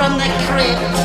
from the crypt.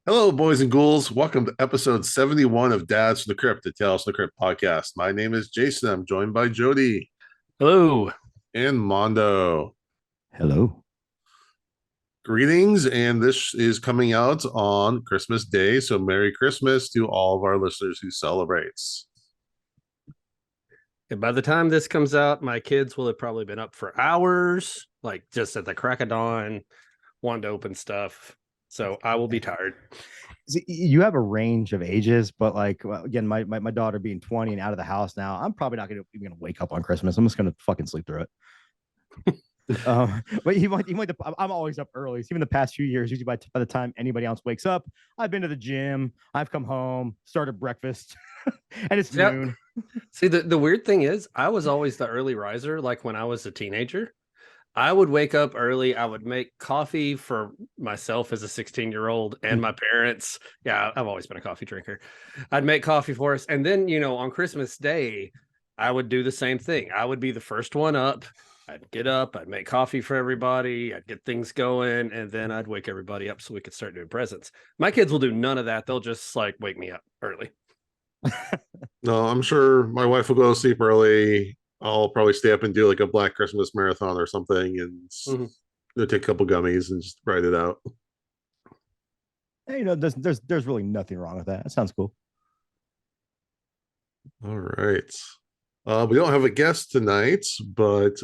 Hello, boys and ghouls. Welcome to episode 71 of Dads from the Crypt, the Tales from the Crypt podcast. My name is Jason. I'm joined by Jody. Hello. And Mondo. Hello. Greetings, and this is coming out on Christmas Day, so Merry Christmas to all of our listeners who celebrates. And by the time this comes out, my kids will have probably been up for hours, like just at the crack of dawn, wanting to open stuff. So I will be tired. See, you have a range of ages, but like again, my daughter being 20 and out of the house now, I'm probably not even gonna wake up on Christmas. I'm just gonna fucking sleep through it. But I'm always up early. So even the past few years, usually by the time anybody else wakes up, I've been to the gym, I've come home, started breakfast, and it's noon. See, the weird thing is, I was always the early riser. Like when I was a teenager, I would wake up early. I would make coffee for myself as a 16-year-old and my parents. Yeah, I've always been a coffee drinker. I'd make coffee for us. And then, on Christmas Day, I would do the same thing. I would be the first one up. I'd get up. I'd make coffee for everybody. I'd get things going. And then I'd wake everybody up so we could start doing presents. My kids will do none of that. They'll just wake me up early. No, I'm sure my wife will go to sleep early. I'll probably stay up and do like a Black Christmas marathon or something and take a couple gummies and just write it out. Hey, there's really nothing wrong with that. That sounds cool. All right. We don't have a guest tonight, but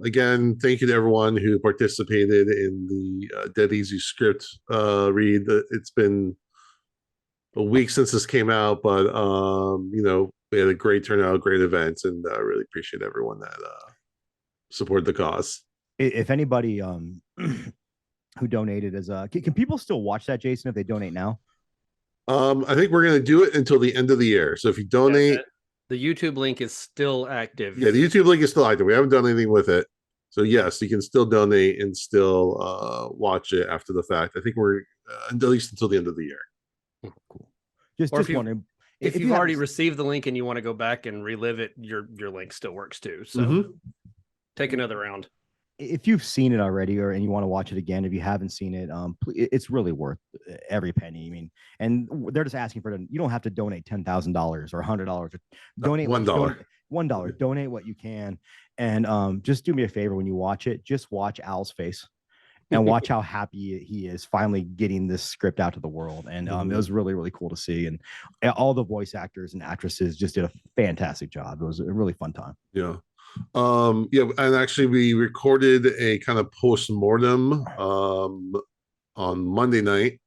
again, thank you to everyone who participated in the Dead Easy script read. It's been a week since this came out, but we had a great turnout, great events, and I really appreciate everyone that supported the cause. If anybody who donated can people still watch that, Jason, if they donate now? I think we're going to do it until the end of the year. So if you donate, the YouTube link is still active. Yeah, the YouTube link is still active. We haven't done anything with it. So yes, you can still donate and still watch it after the fact. I think we're at least until the end of the year. Cool. Just wondering. If you've already received the link and you want to go back and relive it, your link still works too. So take another round. If you've seen it already and you want to watch it again, if you haven't seen it, it's really worth every penny. I mean, and they're just asking for it. You don't have to donate $10,000 or $100. Donate $1. $1. Donate what you can. And just do me a favor when you watch it, just watch Al's face. And watch how happy he is finally getting this script out to the world. And it was really, really cool to see. And all the voice actors and actresses just did a fantastic job. It was a really fun time. Yeah. And actually we recorded a kind of post-mortem on Monday night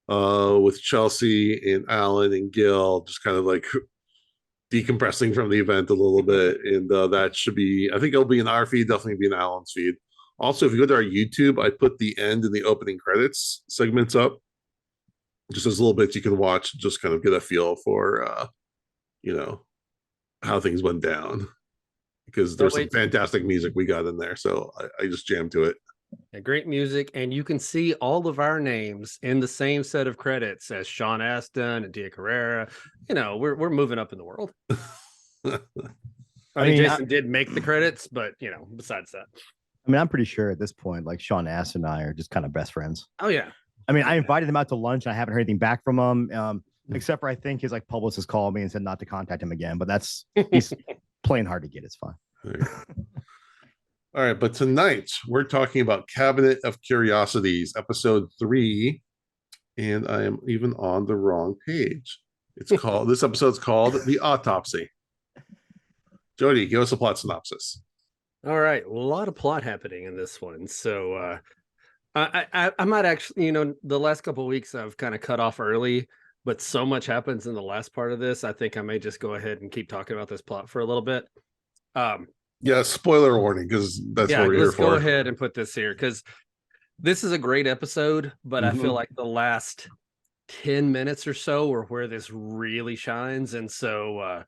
with Chelsea and Alan and Gil, just kind of like decompressing from the event a little bit. And that should be, I think it'll be in our feed, definitely be in Alan's feed. Also, if you go to our YouTube, I put the end and the opening credits segments up. Just as a little bit you can watch, just kind of get a feel for, how things went down. Because there's some fantastic music we got in there. So I just jammed to it. Great music. And you can see all of our names in the same set of credits as Sean Astin and Dia Carrera. We're moving up in the world. I mean, Jason did make the credits, but, besides that. I mean, I'm pretty sure at this point, like Sean Ass and I are just kind of best friends. Oh, yeah. I mean, I invited him out to lunch and I haven't heard anything back from him, except for I think his publicist called me and said not to contact him again. But he's playing hard to get. It's fine. All right. But tonight we're talking about Cabinet of Curiosities, episode 3. And I am even on the wrong page. This episode's called The Autopsy. Jody, give us a plot synopsis. All right, a lot of plot happening in this one. So I might actually, the last couple of weeks I've kind of cut off early, but so much happens in the last part of this. I think I may just go ahead and keep talking about this plot for a little bit. Yeah, spoiler warning, because that's what we're here for. Let's go ahead and put this here, because this is a great episode, but I feel like the last 10 minutes or so are where this really shines. And so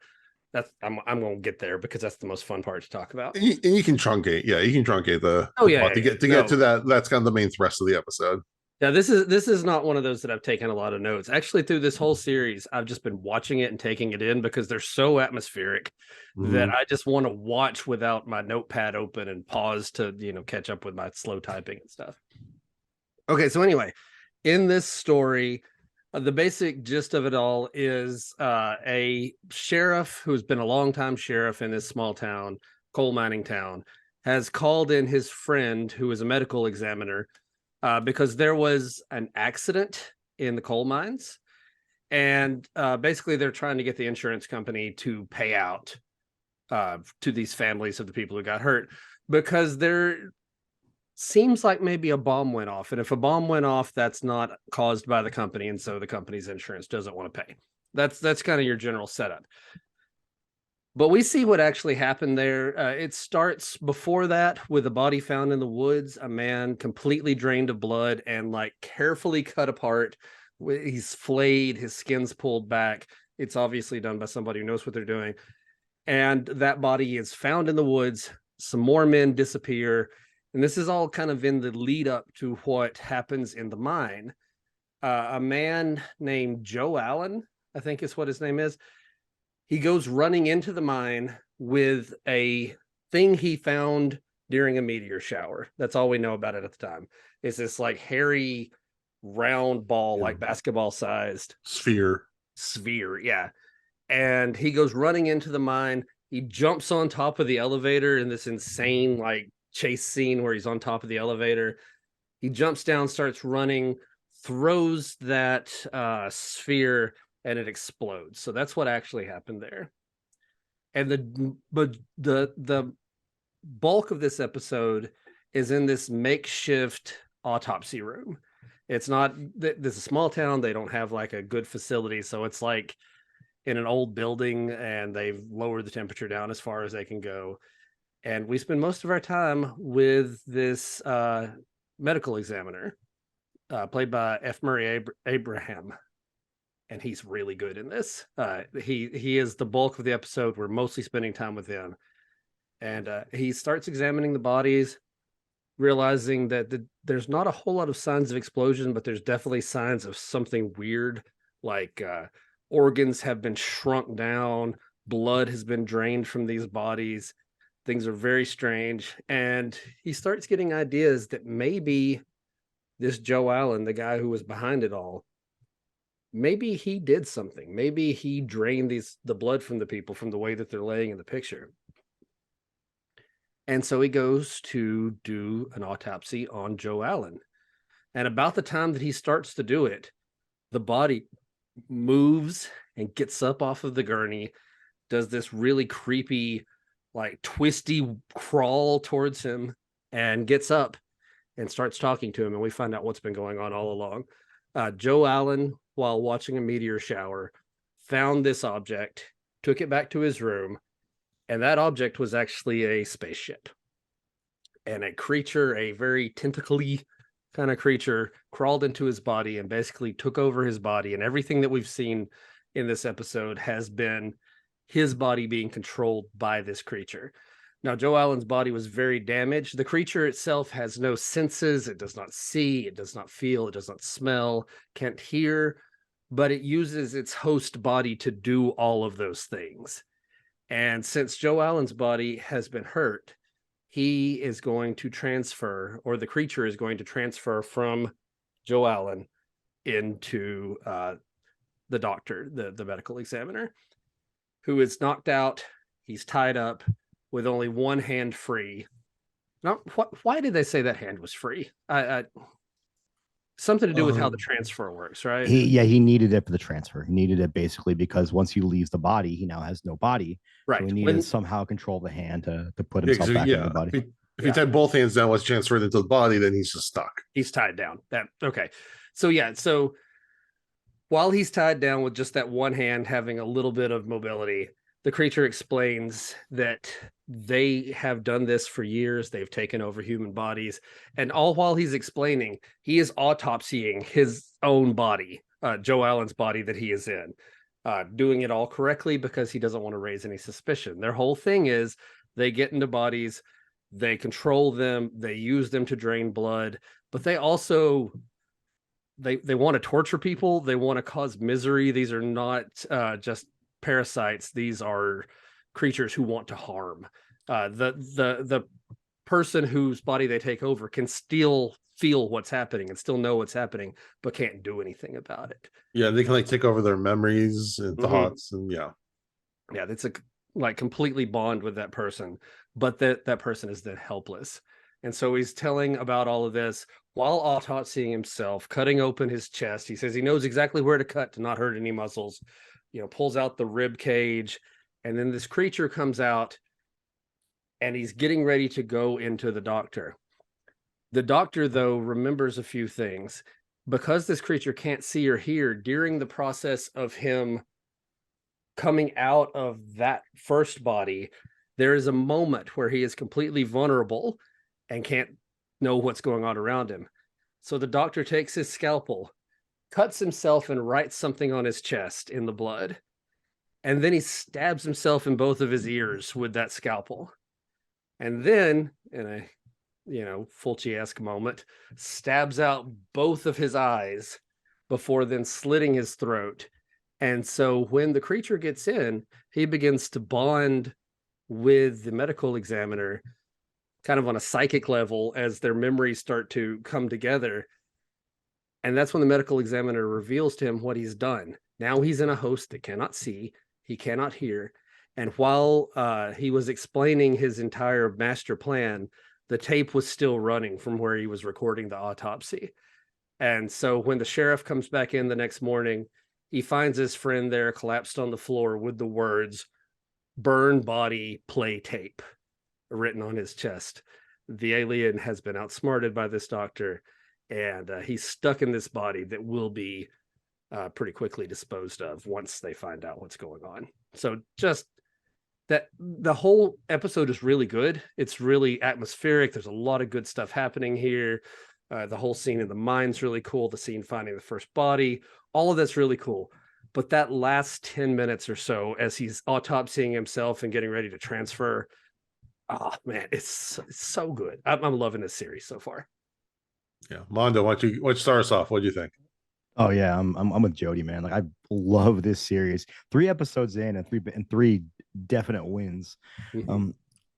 that's I'm gonna get there because that's the most fun part to talk about. And you can truncate, yeah, you can truncate the Yeah, plot to get to that. That's kind of the main thrust of the episode. Yeah, this is not one of those that I've taken a lot of notes. Actually, through this whole series, I've just been watching it and taking it in because they're so atmospheric that I just want to watch without my notepad open and pause to, catch up with my slow typing and stuff. Okay, so anyway, in this story, the basic gist of it all is a sheriff who's been a longtime sheriff in this small town, coal mining town, has called in his friend who is a medical examiner because there was an accident in the coal mines. And basically, they're trying to get the insurance company to pay out to these families of the people who got hurt because there seems like maybe a bomb went off. And if a bomb went off, that's not caused by the company. And so the company's insurance doesn't want to pay. That's kind of your general setup. But we see what actually happened there. It starts before that with a body found in the woods, a man completely drained of blood and like carefully cut apart. He's flayed, his skin's pulled back. It's obviously done by somebody who knows what they're doing. And that body is found in the woods. Some more men disappear. And this is all kind of in the lead up to what happens in the mine. A man named Joe Allen, I think is what his name is. He goes running into the mine with a thing he found during a meteor shower. That's all we know about it at the time. It's this like hairy round ball, like basketball sized sphere. Yeah. And he goes running into the mine. He jumps on top of the elevator in this insane like chase scene where he's on top of the elevator. He jumps down, starts running, throws that sphere, and it explodes. So that's what actually happened there. And the bulk of this episode is in this makeshift autopsy room. It's not, this is a small town. They don't have like a good facility. So it's like in an old building and they've lowered the temperature down as far as they can go. And we spend most of our time with this medical examiner played by F. Murray Abraham. And he's really good in this. He is the bulk of the episode. We're mostly spending time with him. And he starts examining the bodies, realizing that there's not a whole lot of signs of explosion, but there's definitely signs of something weird, like organs have been shrunk down, blood has been drained from these bodies. Things are very strange. And he starts getting ideas that maybe this Joe Allen, the guy who was behind it all, maybe he did something. Maybe he drained the blood from the people from the way that they're laying in the picture. And so he goes to do an autopsy on Joe Allen. And about the time that he starts to do it, the body moves and gets up off of the gurney, does this really creepy, like twisty crawl towards him, and gets up and starts talking to him. And we find out what's been going on all along. Joe Allen, while watching a meteor shower, found this object, took it back to his room, and that object was actually a spaceship. And a creature, a very tentacly kind of creature, crawled into his body and basically took over his body. And everything that we've seen in this episode has been his body being controlled by this creature. Now, Joe Allen's body was very damaged. The creature itself has no senses. It does not see, it does not feel, it does not smell, can't hear, but it uses its host body to do all of those things. And since Joe Allen's body has been hurt, he is going to transfer, or the creature is going to transfer from Joe Allen into the doctor, the medical examiner, who is knocked out. He's tied up with only one hand free. Now, why did they say that hand was free? Something to do with how the transfer works, right? He needed it for the transfer. He needed it basically because once he leaves the body, he now has no body. Right. So he needed to somehow control the hand to put himself back in the body. If he tied both hands down, was transferred into the body, then he's just stuck. He's tied down. Okay. So while he's tied down with just that one hand having a little bit of mobility, the creature explains that they have done this for years. They've taken over human bodies. And all while he's explaining, he is autopsying his own body Joe Allen's body that he is in, doing it all correctly because he doesn't want to raise any suspicion. Their whole thing is they get into bodies, they control them, they use them to drain blood, but they also they want to torture people, they want to cause misery. These are not just parasites, these are creatures who want to harm. The person whose body they take over can still feel what's happening and still know what's happening, but can't do anything about it. Yeah, they can like take over their memories and thoughts, and yeah, it's a like completely bond with that person, but that person is then helpless. And so he's telling about all of this while autopsying himself, cutting open his chest. He says he knows exactly where to cut to not hurt any muscles, pulls out the rib cage, and then this creature comes out and he's getting ready to go into the doctor. The doctor, though, remembers a few things. Because this creature can't see or hear, during the process of him coming out of that first body, there is a moment where he is completely vulnerable and can't know what's going on around him. So the doctor takes his scalpel, cuts himself, and writes something on his chest in the blood. And then he stabs himself in both of his ears with that scalpel. And then, in a Fulci-esque moment, stabs out both of his eyes before then slitting his throat. And so when the creature gets in, he begins to bond with the medical examiner kind of on a psychic level as their memories start to come together. And that's when the medical examiner reveals to him what he's done. Now he's in a host that cannot see, he cannot hear. And while he was explaining his entire master plan, the tape was still running from where he was recording the autopsy. And so when the sheriff comes back in the next morning, he finds his friend there collapsed on the floor with the words, "Burn body, play tape," written on his chest. The alien has been outsmarted by this doctor, and he's stuck in this body that will be pretty quickly disposed of once they find out what's going on. So just that the whole episode is really good. It's really atmospheric. There's a lot of good stuff happening here. The whole scene in the mine's really cool. The scene finding the first body, all of that's really cool. But that last 10 minutes or so, as he's autopsying himself and getting ready to transfer, oh man, it's so good. I'm loving this series so far. Yeah, Mondo, why don't you start us off? What do you think? Oh yeah, I'm with Jody, man. Like I love this series. 3 episodes in and three definite wins. Mm-hmm.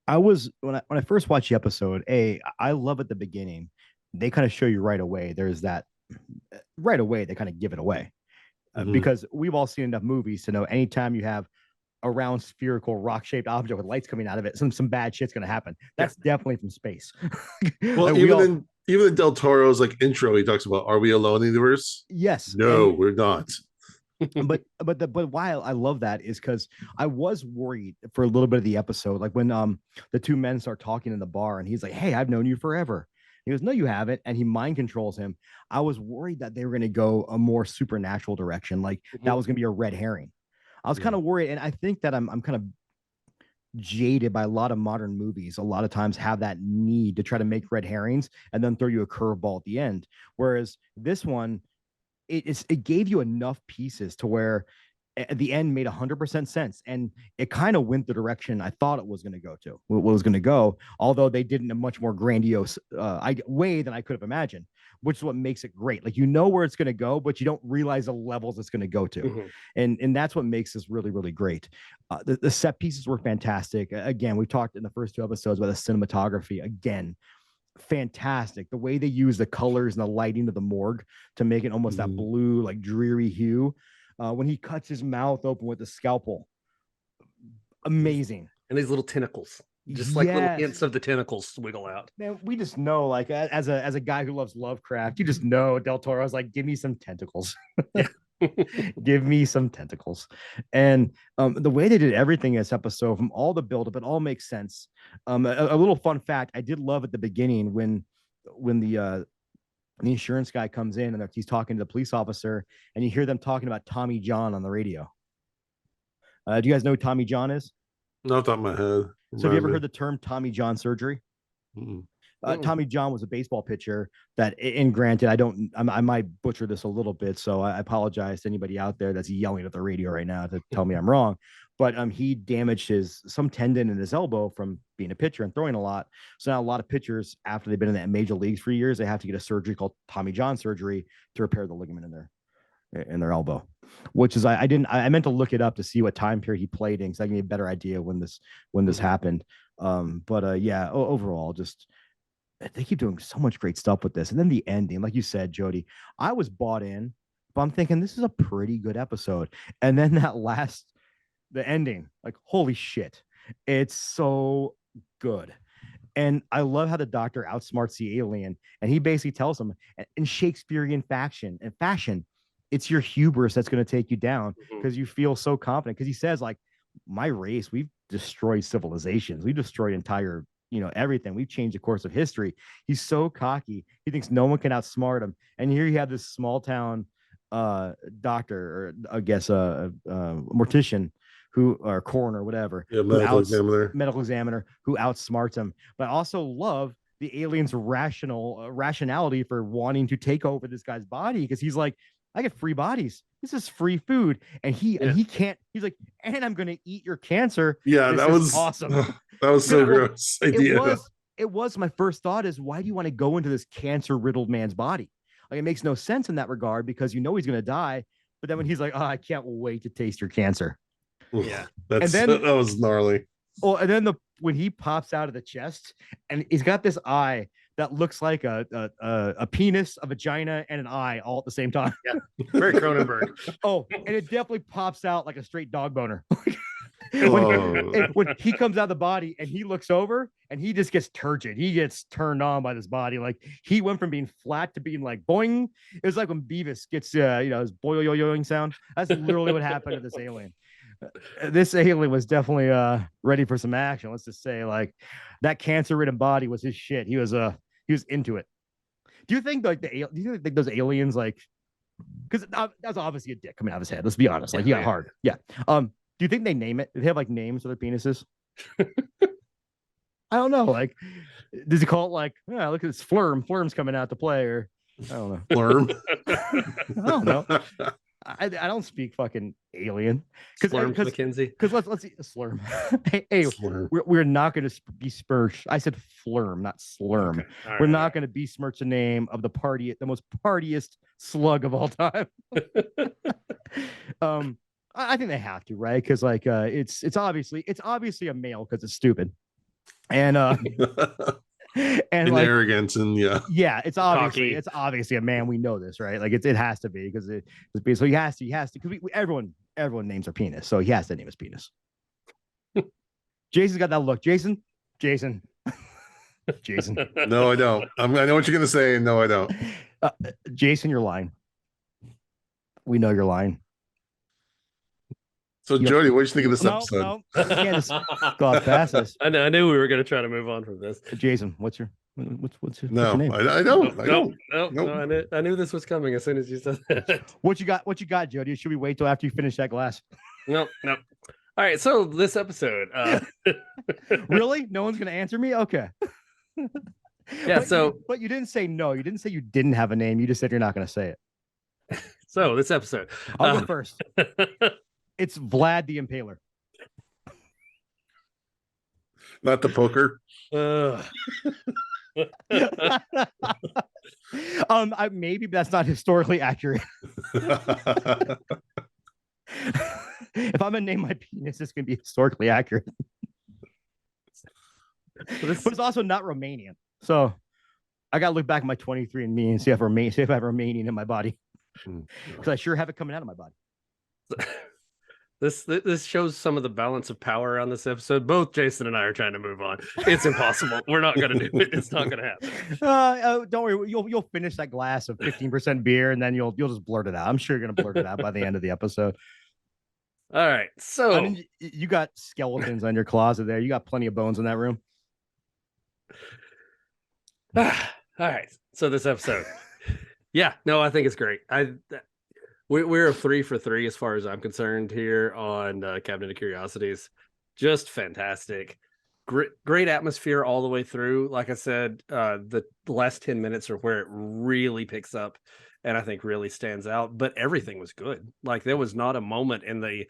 I was when I first watched the episode, I love at the beginning. They kind of show you right away. There's that right away. They kind of give it away because we've all seen enough movies to know anytime you have a round spherical rock shaped object with lights coming out of it, some bad shit's gonna happen. That's definitely from space. Well, like even in Del Toro's like intro, he talks about, "Are we alone in the universe?" Yes. No, we're not. but why I love that is because I was worried for a little bit of the episode, like when the two men start talking in the bar and he's like, "Hey, I've known you forever." He goes, "No, you haven't," and he mind controls him. I was worried that they were going to go a more supernatural direction, like that was going to be a red herring. I was kind of worried, and I think that I'm kind of jaded by a lot of modern movies. A lot of times have that need to try to make red herrings and then throw you a curveball at the end. Whereas this one, it gave you enough pieces to where at the end made 100% sense, and it kind of went the direction I thought it was going to go to. What was going to go, although they did in a much more grandiose way than I could have imagined, which is what makes it great. Like you know where it's going to go, but you don't realize the levels it's going to go to, and that's what makes this really really great. The set pieces were fantastic. Again, we talked in the first 2 episodes about the cinematography. Again, fantastic. The way they use the colors and the lighting of the morgue to make it almost that blue, like dreary hue. When he cuts his mouth open with the scalpel, amazing. And these little tentacles, just like little hints of the tentacles wiggle out. Man, we just know, like as a guy who loves Lovecraft, you just know Del Toro's like, give me some tentacles. Give me some tentacles. And the way they did everything in this episode, from all the buildup, it all makes sense. A little fun fact I did love at the beginning when the insurance guy comes in and he's talking to the police officer, and you hear them talking about Tommy John on the radio. Do you guys know who Tommy John is? Not off the top of my head. So have you ever heard the term Tommy John surgery? Tommy John was a baseball pitcher that, and granted, I might butcher this a little bit, so I apologize to anybody out there that's yelling at the radio right now to tell me I'm wrong. But he damaged some tendon in his elbow from being a pitcher and throwing a lot. So now a lot of pitchers, after they've been in the major leagues for years, they have to get a surgery called Tommy John surgery to repair the ligament in their elbow, which is I meant to look it up to see what time period he played in, because I can get a better idea when this happened. Yeah, overall, just they keep doing so much great stuff with this. And then the ending, like you said, Jody, I was bought in, but I'm thinking this is a pretty good episode. And then the ending, like, holy shit, it's so good. And I love how the doctor outsmarts the alien, and he basically tells him in Shakespearean fashion, it's your hubris that's going to take you down because you feel so confident. Because he says, like, my race, we've destroyed civilizations, we've destroyed entire, everything. We've changed the course of history. He's so cocky. He thinks no one can outsmart him. And here you have this small town doctor, or I guess mortician, or coroner, whatever, medical examiner, who outsmarts him. But I also love the alien's rationality for wanting to take over this guy's body, because he's like, I get free bodies. This is free food. And he can't, he's like, and I'm going to eat your cancer. Yeah, that was awesome. That was so gross idea. It was my first thought is, why do you want to go into this cancer riddled man's body? Like, it makes no sense in that regard, because he's going to die. But then when he's like, oh, I can't wait to taste your cancer. Yeah. That was gnarly. Oh, and then when he pops out of the chest, and he's got this eye that looks like a penis, a vagina, and an eye all at the same time. Yeah, very Cronenberg. Oh, and it definitely pops out like a straight dog boner. When he comes out of the body and he looks over, and he just gets turgid. He gets turned on by this body. Like, he went from being flat to being like boing. It was like when Beavis gets his boing sound. That's literally what happened to this alien. This alien was definitely ready for some action. Let's just say, like, that cancer-ridden body was his shit. He was into it. Do you think those aliens, like, because that's obviously a dick coming out of his head. Let's be honest. Like, he got hard. Yeah. Do you think they name it? Do they have like names for their penises? I don't know. Like, does he call it like, look at this Flurm? Flurm's coming out to play, or I don't know. Flurm. I don't know. I don't speak fucking alien. Slurm McKenzie. Because let's see Slurm. hey, Slurm. We're not going to besmirch. I said Flurm, not Slurm. Okay. We're not going to besmirch the name of the most partiest slug of all time. I think they have to, right? Because like it's obviously a male, because it's stupid, and and like, arrogance, and it's obviously a man. We know this, right? Like, it has to be, because so he has to, because everyone names their penis, so he has to name his penis. Jason's got that look. Jason. No, I don't. I know what you're gonna say, and no, I don't. Jason, you're lying. We know you're lying. So, Jody, what do you think of this episode? No, you can't just go past this. I knew we were going to try to move on from this. Jason, what's your name? I don't. No, I knew this was coming as soon as you said that. What you got, Jody? Should we wait till after you finish that glass? No. All right, so this episode. Really? No one's going to answer me? Okay. Yeah, but you didn't say no. You didn't say you didn't have a name. You just said you're not going to say it. So this episode. I'll go first. It's Vlad the Impaler. Not the poker. Maybe that's not historically accurate. If I'm gonna name my penis, it's gonna be historically accurate. But it's also not Romanian. So I gotta look back at my 23andMe and see if I have Romanian in my body. Because I sure have it coming out of my body. This shows some of the balance of power on this episode. Both Jason and I are trying to move on. It's impossible. We're not going to do it. It's not going to happen. Don't worry. You'll finish that glass of 15% beer, and then you'll just blurt it out. I'm sure you're going to blurt it out by the end of the episode. All right. So I mean, you got skeletons on your closet there. You got plenty of bones in that room. All right. So this episode. Yeah. No, I think it's great. We're a 3 for 3 as far as I'm concerned here on Cabinet of Curiosities. Just fantastic. great atmosphere all the way through. Like I said, the last 10 minutes are where it really picks up and I think really stands out. But everything was good. Like there was not a moment in the.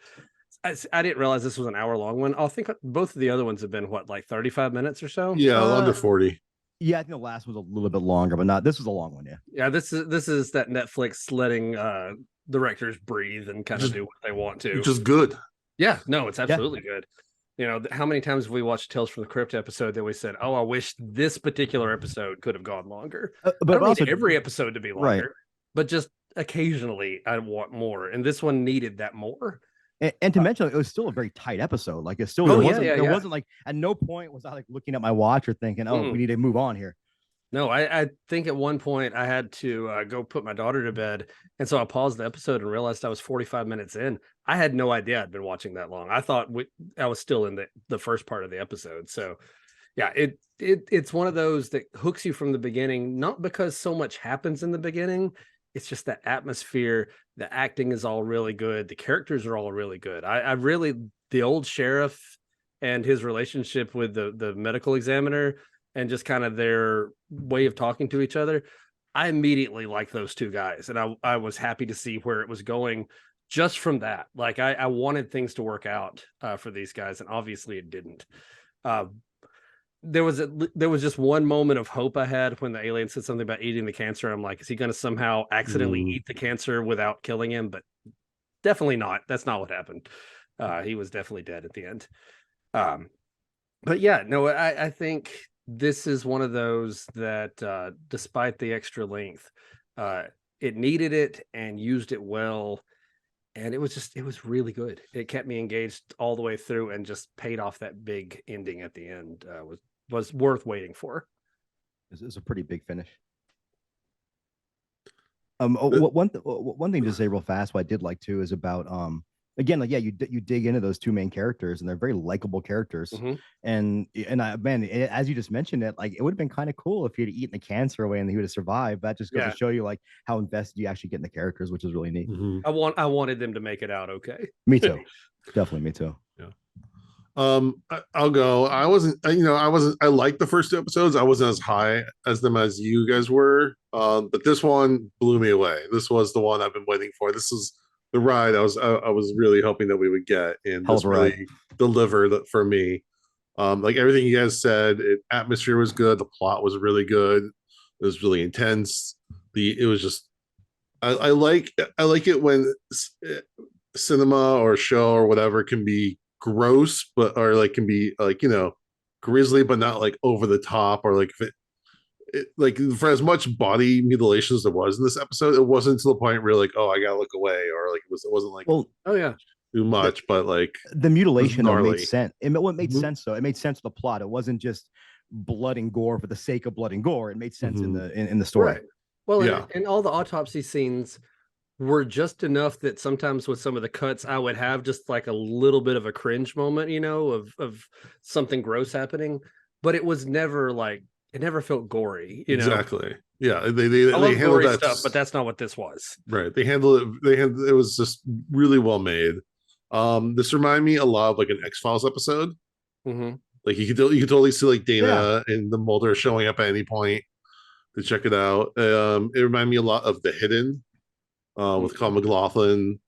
I didn't realize this was an hour long one. I think both of the other ones have been what, like 35 minutes or so. Yeah, under 40. Yeah, I think the last was a little bit longer, but not. This was a long one. Yeah. Yeah, this is that Netflix letting directors breathe and kind of do what they want to. Which is good. Yeah, no, it's absolutely good. You know, how many times have we watched Tales from the Crypt episode that we said, "Oh, I wish this particular episode could have gone longer." But I don't also need every episode to be longer, right. but just occasionally I want more, and this one needed that more. And to mention, it was still a very tight episode. Like it still wasn't like at no point was I like looking at my watch or thinking, "Oh, we need to move on here." No, I think at one point I had to go put my daughter to bed. And so I paused the episode and realized I was 45 minutes in. I had no idea I'd been watching that long. I thought I was still in the first part of the episode. So yeah, it's one of those that hooks you from the beginning, not because so much happens in the beginning. It's just the atmosphere. The acting is all really good. The characters are all really good. I really, the old sheriff and his relationship with the medical examiner and just kind of their way of talking to each other, I immediately liked those two guys. And I was happy to see where it was going just from that. Like I wanted things to work out for these guys, and obviously it didn't. There was just one moment of hope I had when the alien said something about eating the cancer. I'm like, is he going to somehow accidentally eat the cancer without killing him? But definitely not. That's not what happened. He was definitely dead at the end. But yeah, no, I think this is one of those that despite the extra length, it needed it and used it well. And it was really good. It kept me engaged all the way through and just paid off that big ending at the end. Was worth waiting for. It's a pretty big finish. One thing to say real fast, what I did like too is about again, like you dig into those two main characters and they're very likable characters. And as you just mentioned it, like it would have been kind of cool if he had eaten the cancer away and he would have survived. That just goes to show you like how invested you actually get in the characters, which is really neat. I wanted them to make it out okay. Me too. Definitely me too. Yeah. I'll go. I liked the first two episodes. I wasn't as high as them as you guys were. But this one blew me away. This was the one I've been waiting for. This is the ride I was really hoping that we would get, and this really delivered for me. Like everything you guys said, atmosphere was good, the plot was really good, it was really intense. It was just I like it when cinema or show or whatever can be gross, or like can be like, grisly, but not like over the top, or like if like for as much body mutilation as there was in this episode, it wasn't to the point where like, oh, I gotta look away, or like it wasn't like, oh yeah, too much. But like the mutilation made sense. It made sense though. It made sense to the plot. It wasn't just blood and gore for the sake of blood and gore. It made sense in the story. Right. Well, and all the autopsy scenes were just enough that sometimes with some of the cuts, I would have just like a little bit of a cringe moment, of something gross happening, but it was never like. It never felt gory, Exactly. Yeah, I they love handled gory that stuff, but that's not what this was. Right. They handled it. It was just really well made. This reminded me a lot of like an X-Files episode. Like you could totally see like Dana and the Mulder showing up at any point to check it out. It reminded me a lot of The Hidden with Kyle MacLachlan,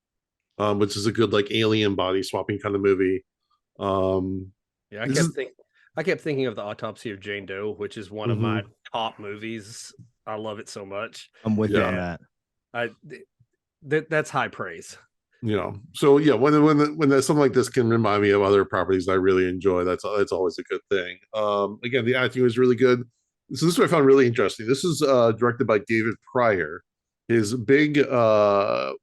which is a good like alien body swapping kind of movie. I kept thinking of The Autopsy of Jane Doe, which is one of my top movies. I love it so much. I'm with you on that. That's high praise. So yeah, when something like this can remind me of other properties I really enjoy, that's always a good thing. Again, the acting was really good. So this is what I found really interesting. This is directed by David Pryor. His big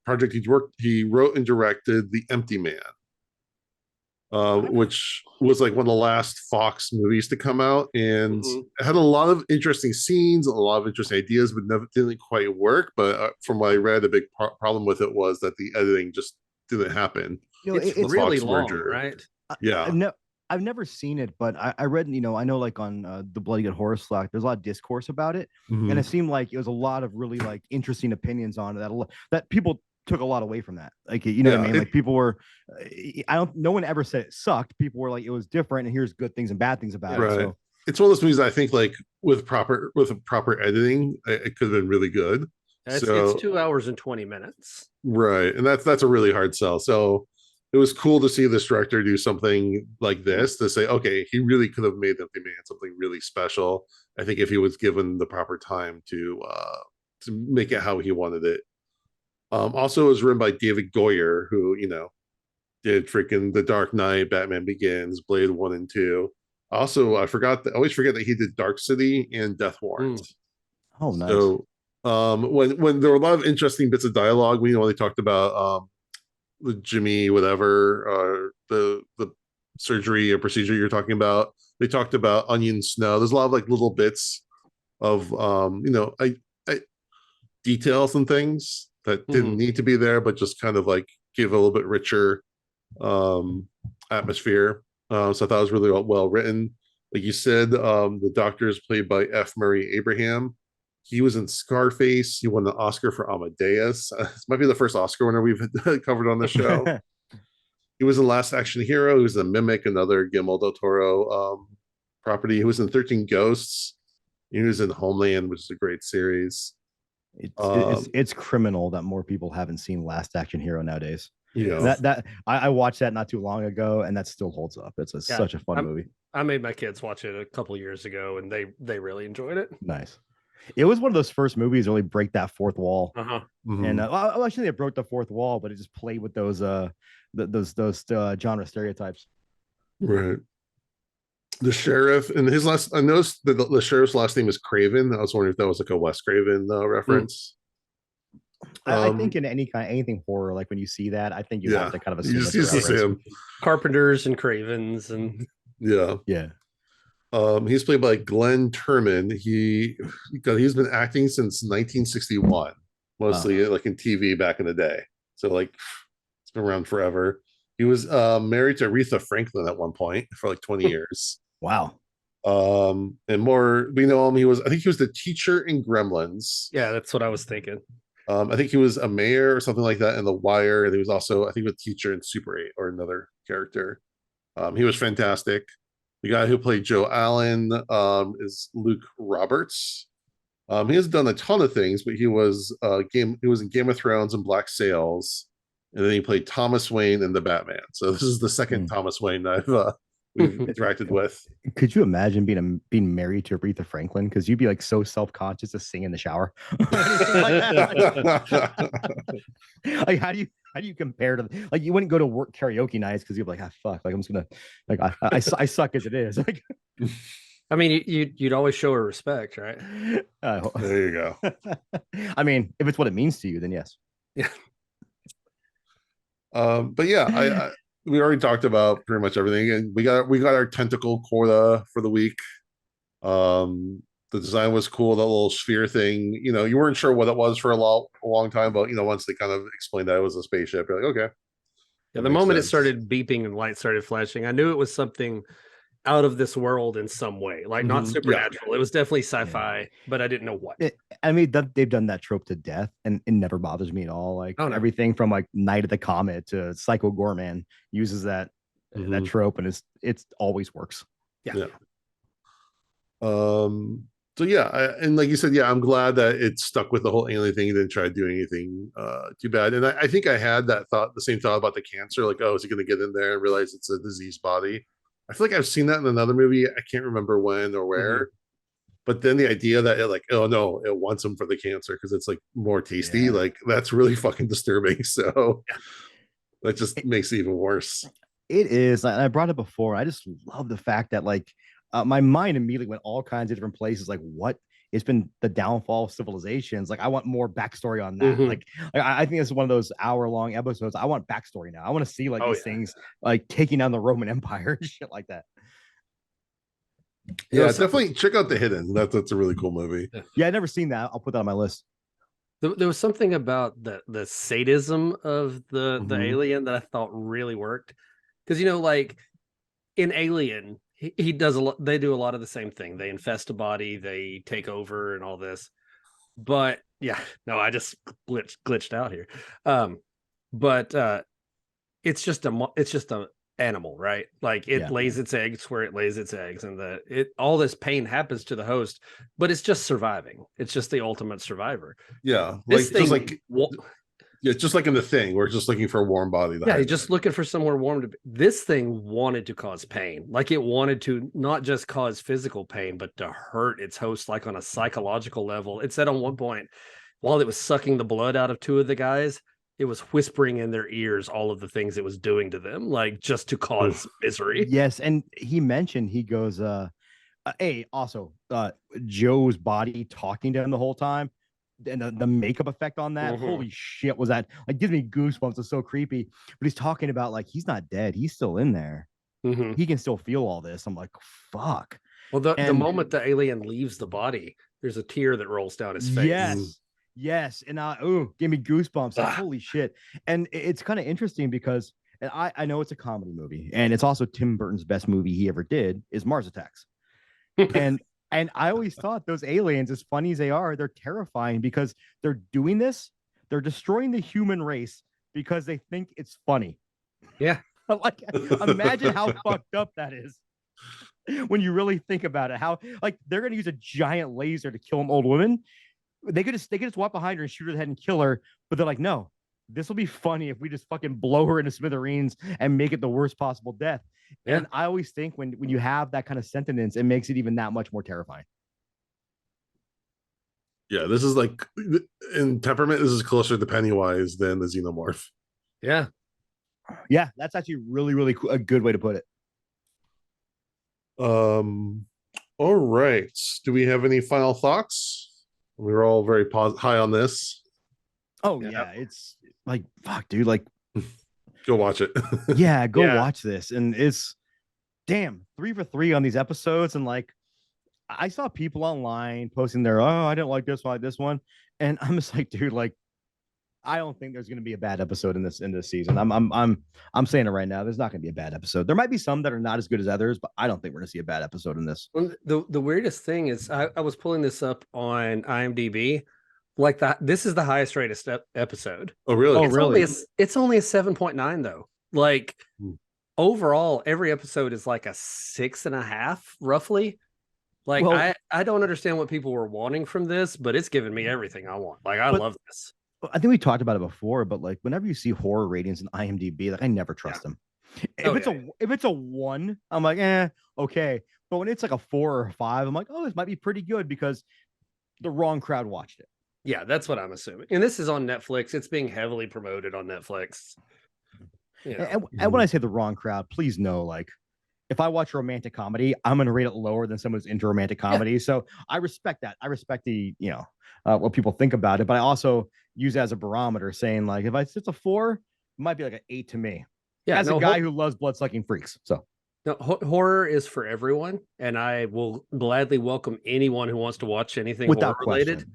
project he wrote and directed The Empty Man. Which was like one of the last Fox movies to come out, and it had a lot of interesting scenes, a lot of interesting ideas, but didn't quite work. But from what I read, a big problem with it was that the editing just didn't happen. It's really long, right? Yeah. I've never seen it, but I read, I know like on the Bloody Good Horror Slack, there's a lot of discourse about it, and it seemed like it was a lot of really like interesting opinions on it that people took a lot away from that. Like, you know what I mean? Like, people were, no one ever said it sucked. People were like, it was different, and here's good things and bad things about it. So it's one of those movies that I think, like, with proper editing, it could have been really good. It's 2 hours and 20 minutes. Right. And that's a really hard sell. So it was cool to see this director do something like this, to say, okay, he really could have made Empty Man something really special. I think if he was given the proper time to make it how he wanted it. Also, it was written by David Goyer, who, you know, did freaking The Dark Knight, Batman Begins, Blade 1 and 2. Also, I always forget that he did Dark City and Death Warrant. Oh, nice. So when there were a lot of interesting bits of dialogue, when they talked about the Jimmy whatever, the surgery or procedure you're talking about, they talked about onion snow. There's a lot of like little bits of I details and things that didn't need to be there, but just kind of like give a little bit richer atmosphere. So I thought it was really well written. Like you said, the doctor is played by F. Murray Abraham. He was in Scarface. He won the Oscar for Amadeus. This might be the first Oscar winner we've covered on the show. He was in Last Action Hero. He was in Mimic, another Guillermo del Toro property. He was in 13 Ghosts. He was in Homeland, which is a great series. It's criminal that more people haven't seen Last Action Hero nowadays. Yeah, I watched that not too long ago, and that still holds up. It's such a fun movie. I made my kids watch it a couple years ago, and they really enjoyed it. Nice. It was one of those first movies to really break that fourth wall. And actually, it broke the fourth wall, but it just played with those genre stereotypes. Right. The sheriff and his last. I noticed that the sheriff's last name is Craven. I was wondering if that was like a Wes Craven reference. I think in anything horror, like when you see that, I think you have to kind of assume you just used to see him. Carpenters and Cravens and yeah. He's played by Glynn Turman. He's been acting since 1961, mostly like in TV back in the day. So like it's been around forever. He was married to Aretha Franklin at one point for like 20 years. Wow. And more, we know him. I think he was the teacher in Gremlins. Yeah, that's what I was thinking. I think he was a mayor or something like that in The Wire. And he was also, I think, a teacher in Super 8 or another character. He was fantastic. The guy who played Joe Allen is Luke Roberts. He has done a ton of things, but he was in Game of Thrones and Black Sails, and then he played Thomas Wayne in The Batman. So this is the second Thomas Wayne we've interacted with. Could you imagine being married to Aretha Franklin? Because you'd be like so self-conscious to sing in the shower. Like, how do you compare to, like, you wouldn't go to work karaoke nights because you'd be like, fuck, like I'm just gonna, like, I suck as it is. Like, I mean, you'd always show her respect, right? There you go. I mean, if it's what it means to you, then yes. Yeah. But yeah, we already talked about pretty much everything, and we got our tentacle quota for the week. The design was cool, that little sphere thing. You weren't sure what it was for a long time, but once they kind of explained that it was a spaceship, you're like, okay. Yeah, the moment it started beeping and light started flashing, I knew it was something out of this world in some way, like not supernatural. It was definitely sci-fi, but I didn't know what. I mean, they've done that trope to death, and it never bothers me at all. Like everything from like Night of the Comet to Psycho Gorman uses that trope, and it always works. Yeah. So yeah, and like you said, yeah, I'm glad that it stuck with the whole alien thing. It didn't try to do anything too bad. And I think I had the same thought about the cancer. Like, oh, is he going to get in there and realize it's a diseased body? I feel like I've seen that in another movie. I can't remember when or where. But then the idea that it, like, oh no, it wants him for the cancer because it's like more tasty. Like, that's really fucking disturbing. So that just makes it even worse. It is. I brought it before. I just love the fact that like my mind immediately went all kinds of different places. Like, what? It's been the downfall of civilizations. Like, I want more backstory on that. Like, I think this is one of those hour-long episodes. I want backstory now. I want to see like these things like taking down the Roman Empire and shit like that. Yeah, definitely check out The Hidden. That's a really cool movie. Yeah, I've never seen that. I'll put that on my list. There was something about the sadism of the alien that I thought really worked. Because like in Alien, he does a lot. They do a lot of the same thing. They infest a body, they take over, and all this. But Yeah, no, I just glitched out here. But it's just a animal, right? Like it Yeah. lays its eggs where it lays its eggs, and all this pain happens to the host, but it's just surviving. It's just the ultimate survivor. Yeah, This like just thing, like yeah, just like in the thing, we're just looking for a warm body. yeah, he's just looking for somewhere warm to be. This thing wanted to cause pain. Like it wanted to not just cause physical pain, but to hurt its host, like on a psychological level. It said on one point, while it was sucking the blood out of two of the guys, it was whispering in their ears all of the things it was doing to them, like just to cause misery. Yes, and he mentioned he goes, hey, also Joe's body talking to him the whole time, and the makeup effect on that. Mhm. Holy shit, was that like gives me goosebumps? It's so creepy. But he's talking about like he's not dead, he's still in there. Mhm. He can still feel all this. I'm like, fuck. Well, the And- moment the alien leaves the body, there's a tear that rolls down his face. Yes. Yes. And gave me goosebumps. Like, holy shit. And it's kind of interesting because and I know it's a comedy movie, and it's also Tim Burton's best movie he ever did is Mars Attacks. and I always thought those aliens, as funny as they are, they're terrifying because they're doing this, they're destroying the human race because they think it's funny. Yeah. Like imagine how fucked up that is when you really think about it. How like they're gonna use a giant laser to kill an old woman. They could just walk behind her and shoot her in the head and kill her, but they're like, no, this will be funny if we just fucking blow her into smithereens and make it the worst possible death. Yeah. And I always think when you have that kind of sentence, it makes it even that much more terrifying. Yeah, this is like in temperament. This is closer to Pennywise than the xenomorph. Yeah. Yeah, that's actually really, really cool, a good way to put it. All right. Do we have any final thoughts? We were all very high on this. Oh Yeah. yeah, it's like fuck, dude. Like, Go watch it. yeah, go Yeah. watch this, and it's damn 3 for 3 on these episodes, and like I saw people online posting their I didn't like this one, like this one, and I'm just like, dude, like I don't think there's going to be a bad episode in this season. I'm saying it right now. There's not going to be a bad episode. There might be some that are not as good as others, but I don't think we're going to see a bad episode in this. Well, the weirdest thing is I was pulling this up on IMDb. Like this is the highest rated episode. Oh, really? Oh, It's really? it's only a 7.9 though. Like Hmm. overall, every episode is like a 6.5, roughly. Like Well- I don't understand what people were wanting from this, but it's giving me everything I want. Like I But- love this. I think we talked about it before, but like whenever you see horror ratings in IMDb, like I never trust them. If Oh, it's a 1, I'm like, okay. But when it's like a 4 or a 5, I'm like, oh, this might be pretty good because the wrong crowd watched it. Yeah, that's what I'm assuming. And this is on Netflix. It's being heavily promoted on Netflix. You know. And when I say the wrong crowd, please know, like, if I watch a romantic comedy, I'm going to rate it lower than someone who's into romantic comedy. So I respect that. I respect the, what people think about it. But I also use it as a barometer, saying like, if it's a 4, it might be like an 8 to me. Yeah, As a guy who loves blood sucking freaks. So no, horror is for everyone, and I will gladly welcome anyone who wants to watch anything without horror related. question.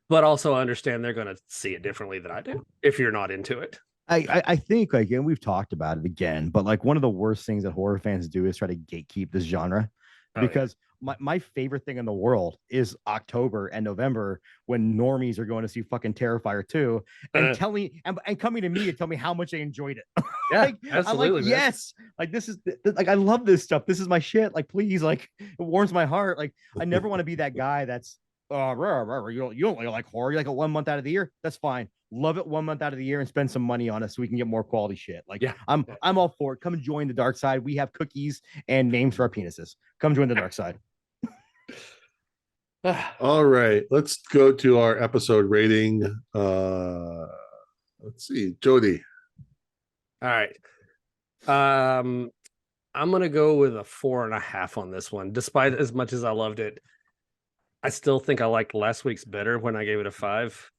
But also understand they're going to see it differently than I do if you're not into it. I think like, and we've talked about it again, but like one of the worst things that horror fans do is try to gatekeep this genre. Oh, yeah. Because my favorite thing in the world is October and November when normies are going to see fucking Terrifier 2 and and coming to me to tell me how much they enjoyed it. Yeah, Like, absolutely. I'm like, man. yes, like this is like I love this stuff. This is my shit. Like, please, like it warms my heart. Like, I never want to be that guy that's you don't really like horror. You like it 1 month out of the year. That's fine. Love it 1 month out of the year and spend some money on it so we can get more quality shit. Like, Yeah. I'm all for it. Come and join the dark side. We have cookies and names for our penises. Come join the dark side. All right, let's go to our episode rating. Let's see, Jody. All right. I'm gonna go with a 4.5 on this one. Despite as much as I loved it, I still think I liked last week's better when I gave it a 5.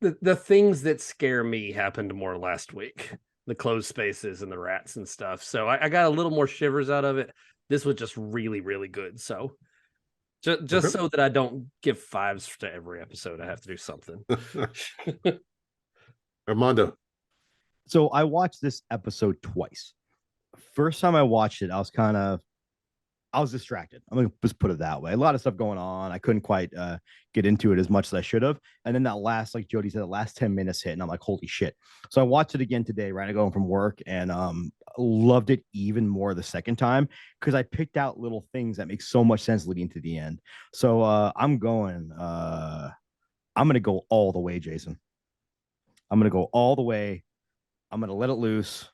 The things that scare me happened more last week. The closed spaces and the rats and stuff. So I got a little more shivers out of it. This was just really, really good. So just so that I don't give 5s to every episode, I have to do something. Armando. So I watched this episode twice. First time I watched it, I I was distracted. I'm gonna just put it that way. A lot of stuff going on. I couldn't quite get into it as much as I should have. And then that last, like Jody said, the last 10 minutes hit, and I'm like, holy shit. So I watched it again today, right? I go home from work, and loved it even more the second time because I picked out little things that make so much sense leading to the end. So I'm gonna go all the way, Jason. I'm gonna go all the way. I'm gonna let it loose.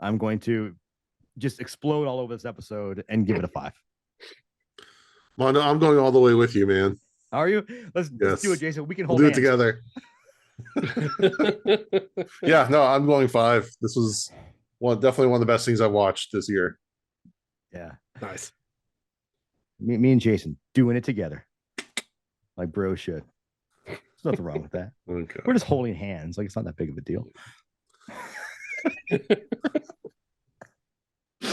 I'm going to just explode all over this episode and give it a 5. Mondo, I'm going all the way with you, man. Are you? Let's Yes. do it, Jason. We can We'll hold do it together. Yeah, no, I'm going 5. This was definitely one of the best things I've watched this year. Yeah. Nice. Me and Jason doing it together. Like bro should. There's nothing wrong with that. Okay. We're just holding hands. Like it's not that big of a deal.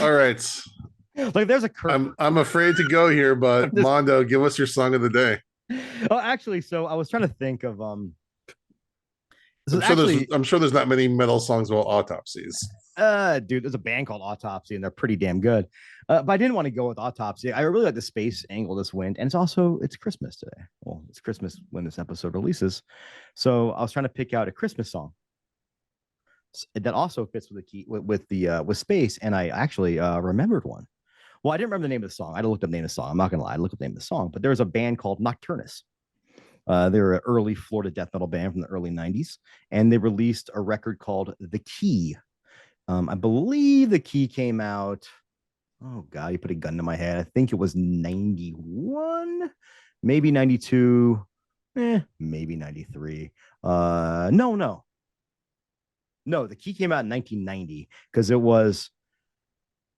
All right. Like there's a curve. I'm afraid to go here, but Mondo, give us your song of the day. Oh, actually, so I was trying to think of I'm sure there's not many metal songs about autopsies. Dude, there's a band called Autopsy, and they're pretty damn good. But I didn't want to go with Autopsy. I really like the space angle this went, and it's Christmas today. Well, it's Christmas when this episode releases, so I was trying to pick out a Christmas song that also fits with the key with space, and I actually remembered one. Well, I didn't remember the name of the song. I looked up the name of the song. I'm not gonna lie, I looked up the name of the song, but there was a band called Nocturnus. They were an early Florida death metal band from the early 90s, and they released a record called The Key. I believe The Key came out. Oh God, you put a gun to my head. I think it was 91, maybe 92, maybe 93. No. The Key came out in 1990 because it was,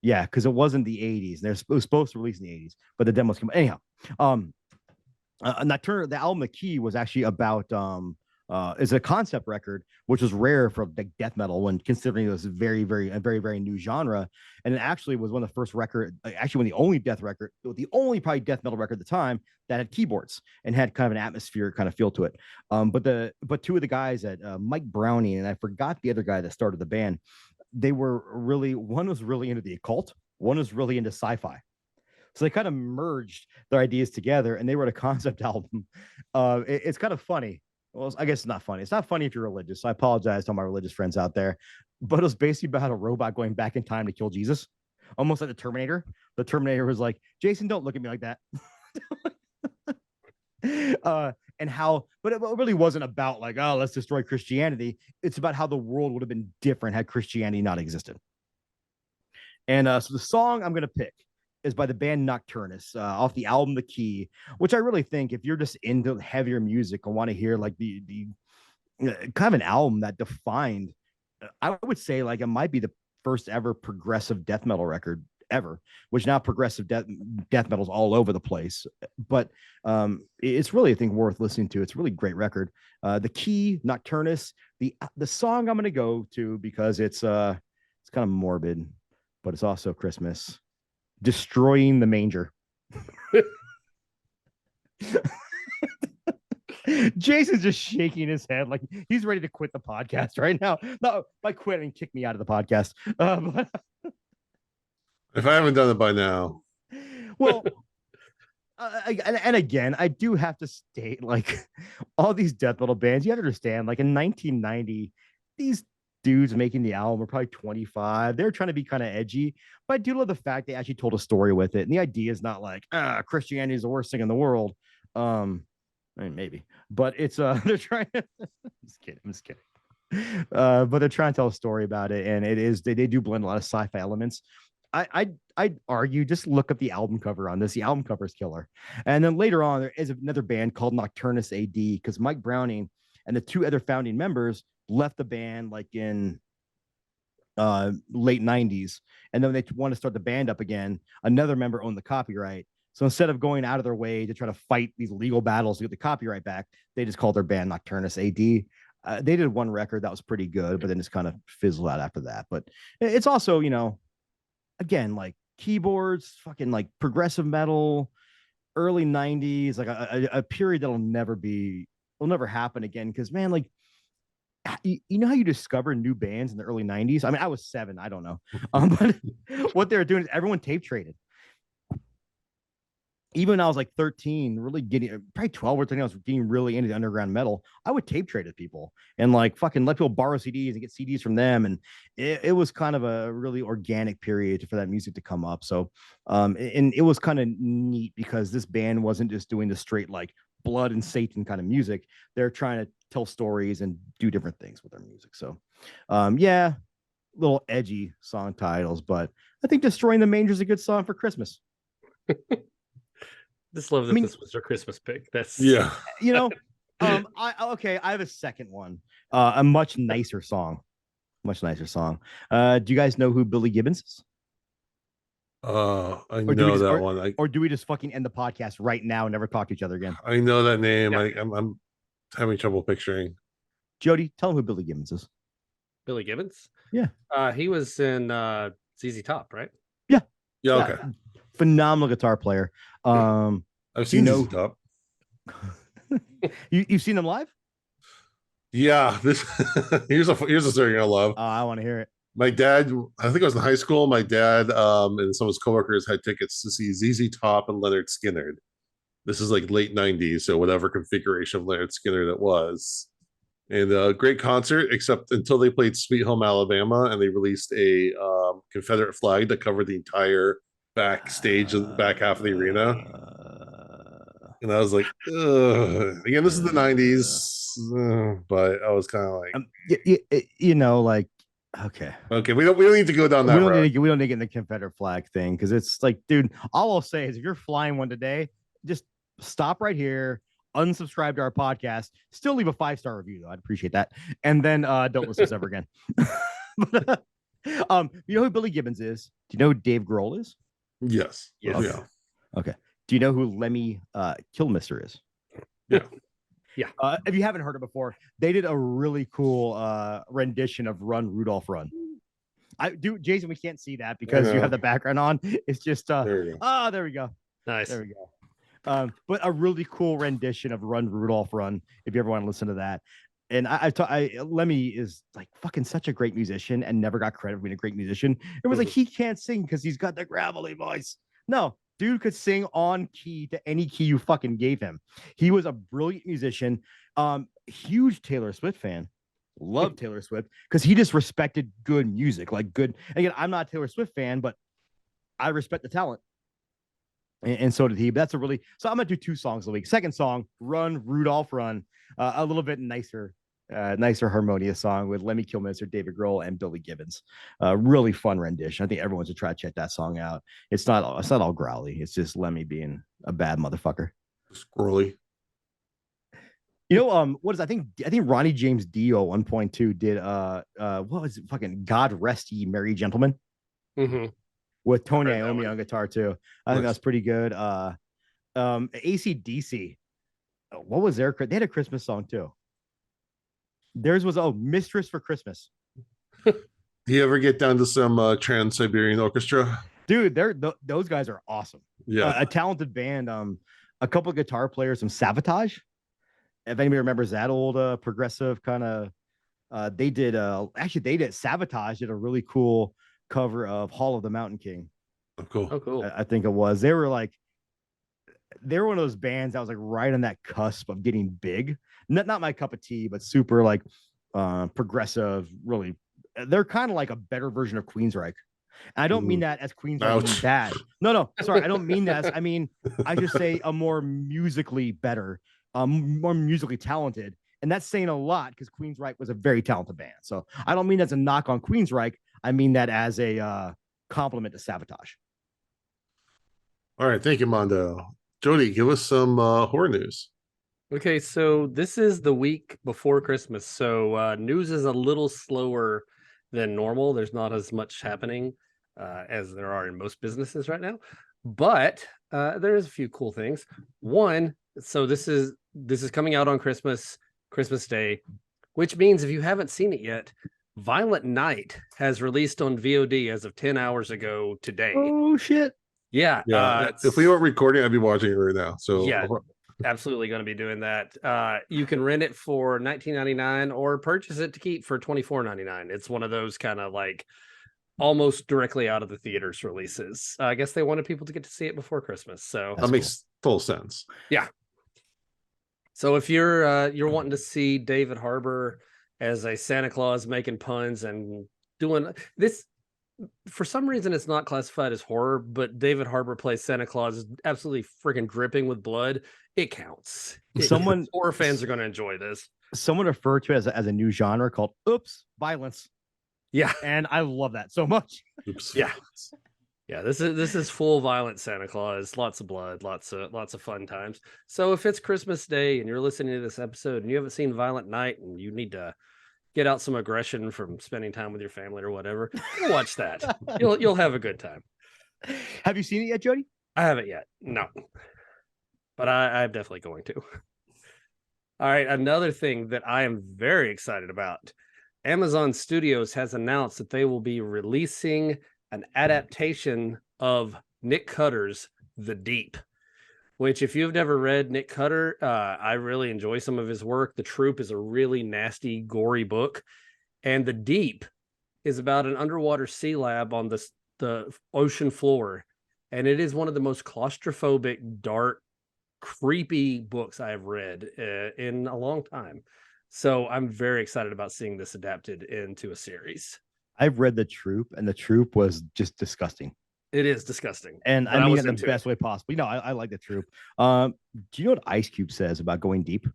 because it wasn't the 80s. It was supposed to release in the 80s, but the demos came. Anyhow, Nocturne, the album The Key was actually about is a concept record, which was rare for like death metal when considering it was a very new genre. And it actually was one of the first the only probably death metal record at the time that had keyboards and had kind of an atmospheric kind of feel to it. But two of the guys at Mike Browning, and I forgot the other guy that started the band, one was really into the occult, one was really into sci-fi. So they kind of merged their ideas together and they wrote a concept album. It's kind of funny. Well, I guess it's not funny. It's not funny if you're religious. So I apologize to all my religious friends out there. But it was basically about a robot going back in time to kill Jesus, almost like the Terminator. The Terminator was like, Jason, don't look at me like that. But it really wasn't about like, oh, let's destroy Christianity. It's about how the world would have been different had Christianity not existed. And so the song I'm going to pick is by the band Nocturnus off the album The Key, which I really think if you're just into heavier music and want to hear like the kind of an album that defined, I would say like it might be the first ever progressive death metal record ever, which now progressive death metal's all over the place. But it's really, I think, worth listening to. It's a really great record. The Key, Nocturnus, the song I'm going to go to because it's kind of morbid, but it's also Christmas. Destroying the Manger. Jason's just shaking his head like he's ready to quit the podcast right now. No, by quit and kick me out of the podcast. If I haven't done it by now. Well, and again, I do have to state like all these death metal bands, you have to understand, like in 1990, these dudes making the album were probably 25. They're trying to be kind of edgy, but I do love the fact they actually told a story with it. And the idea is not like Christianity is the worst thing in the world. I mean, maybe, but it's they're trying. I'm just kidding. But they're trying to tell a story about it, and it is they do blend a lot of sci-fi elements. I'd argue just look up the album cover on this. The album cover is killer. And then later on, there is another band called Nocturnus AD because Mike Browning and the two other founding members left the band like in late 90s, and then they want to start the band up again. Another member owned the copyright, so instead of going out of their way to try to fight these legal battles to get the copyright back, they just called their band Nocturnus AD. They did one record that was pretty good, but then just kind of fizzled out after that. But it's also, again, like keyboards, fucking like progressive metal, early 90s, like a period that'll never happen again. Because man, like you know how you discover new bands in the early 90s? I mean, I was 7, I don't know. But what they were doing is everyone tape traded. even when I was like 13, really getting probably 12 or 13, I was getting really into the underground metal. I would tape trade with people and like fucking let people borrow CDs and get CDs from them. And it was kind of a really organic period for that music to come up. So, and it was kind of neat because this band wasn't just doing the straight like blood and Satan kind of music. They're trying to tell stories and do different things with their music. So, yeah, little edgy song titles, but I think Destroying the Manger is a good song for Christmas. Just love that this was your Christmas pick. That's you know, I have a second one, a much nicer song. Do you guys know who Billy Gibbons is? I know that one. Or do we just fucking end the podcast right now and never talk to each other again? I know that name. Yeah. I'm having trouble picturing. Jody, tell him who Billy Gibbons is. Billy Gibbons? Yeah. He was in ZZ Top, right? Yeah. Okay. Phenomenal guitar player. I've seen ZZ Top. You've seen them live? Yeah. This here's a story you're gonna love. Oh, I want to hear it. My dad, I think I was in high school. My dad and some of his coworkers had tickets to see ZZ Top and Leonard Skinner. This is like late 90s, so whatever configuration of Leonard Skinner that was. And a great concert, except until they played Sweet Home Alabama and they released a Confederate flag that covered the entire backstage of the back half of the arena. And I was like, ugh. Again, this is the 90s, but I was kind of like, like, okay, we don't need to go down that road. We don't need to get in the Confederate flag thing because it's like, dude, all I'll say is if you're flying one today, just stop right here, unsubscribe to our podcast, still leave a 5-star review though. I'd appreciate that, and then don't listen to us ever again. But, you know who Billy Gibbons is? Do you know who Dave Grohl is? Yes. Yes. Yeah. Okay. Do you know who Lemmy Kilmister is? Yeah. Yeah. If you haven't heard it before, they did a really cool rendition of Run Rudolph Run. I do, Jason, we can't see that because you have the background on. It's just there we go. Nice. There we go. But a really cool rendition of Run Rudolph Run, if you ever want to listen to that. And Lemmy is like fucking such a great musician and never got credit for being a great musician. It was like he can't sing because he's got the gravelly voice. No, dude could sing on key to any key you fucking gave him. He was a brilliant musician. Huge Taylor Swift fan. Loved Taylor Swift because he just respected good music, like good. Again, I'm not a Taylor Swift fan, but I respect the talent. And so did he. But so I'm gonna do 2 songs a week. Second song, Run Rudolph Run, a little bit nicer harmonious song with Lemmy Kilmister, David Grohl, and Billy Gibbons. Really fun rendition. I think everyone should try to check that song out. It's not all growly. It's just Lemmy being a bad motherfucker. Squirrely. You know, what is I think Ronnie James Dio 1.2 did what was it, fucking God Rest Ye Merry Gentlemen. Mm-hmm. With Tony Iommi on guitar too. I think that's pretty good. AC/DC. What was their? They had a Christmas song too. Theirs was Mistress for Christmas. Do you ever get down to some Trans-Siberian Orchestra? Dude, those guys are awesome. Yeah, a talented band. A couple of guitar players, some Savatage. If anybody remembers that old progressive kind of, they did Savatage did a really cool cover of Hall of the Mountain King. Oh, cool. Oh, cool. I think it was. They were one of those bands that was like right on that cusp of getting big. Not my cup of tea, but super like progressive. Really, they're kind of like a better version of Queensryche. And I don't mean that as Queensryche being bad. No, sorry, I don't mean that. I mean, I just say a more musically better, more musically talented. And that's saying a lot because Queensryche was a very talented band. So I don't mean that's a knock on Queensryche. I mean that as a compliment to Savatage. All right. Thank you, Mondo. Jody, give us some horror news. Okay, so this is the week before Christmas. So news is a little slower than normal. There's not as much happening as there are in most businesses right now. But there's a few cool things. One, so this is coming out on Christmas Day, which means if you haven't seen it yet, Violent Night has released on VOD as of 10 hours ago today. Oh shit. Yeah. If we weren't recording, I'd be watching it right now. So yeah, absolutely going to be doing that. You can rent it for $19.99 or purchase it to keep for $24.99. It's one of those kind of like almost directly out of the theaters releases. I guess they wanted people to get to see it before Christmas. So That makes total sense. So if you're wanting to see David Harbour as a Santa Claus making puns and doing this, for some reason it's not classified as horror, but David Harbour plays Santa Claus, absolutely freaking dripping with blood. It counts. Horror fans are going to enjoy this. Someone referred to it as a new genre called "Oops, violence." Yeah, and I love that so much. Oops. Yeah. Yeah, this is full violent Santa Claus, lots of blood, lots of fun times. So if it's Christmas Day and you're listening to this episode and you haven't seen Violent Night and you need to get out some aggression from spending time with your family or whatever, go watch that. You'll have a good time. Have you seen it yet, Jody? I haven't yet, no, but I'm definitely going to. All right, another thing that I am very excited about: Amazon Studios has announced that they will be releasing an adaptation of Nick Cutter's The Deep, which, if you've never read Nick Cutter, I really enjoy some of his work. The Troop is a really nasty, gory book, and The Deep is about an underwater sea lab on the ocean floor, and it is one of the most claustrophobic, dark, creepy books I have read in a long time. So I'm very excited about seeing this adapted into a series. I've read The Troop, and The Troop was just disgusting. It is disgusting. And I mean it in the best way possible. You know, I like The Troop. Do you know what Ice Cube says about going deep?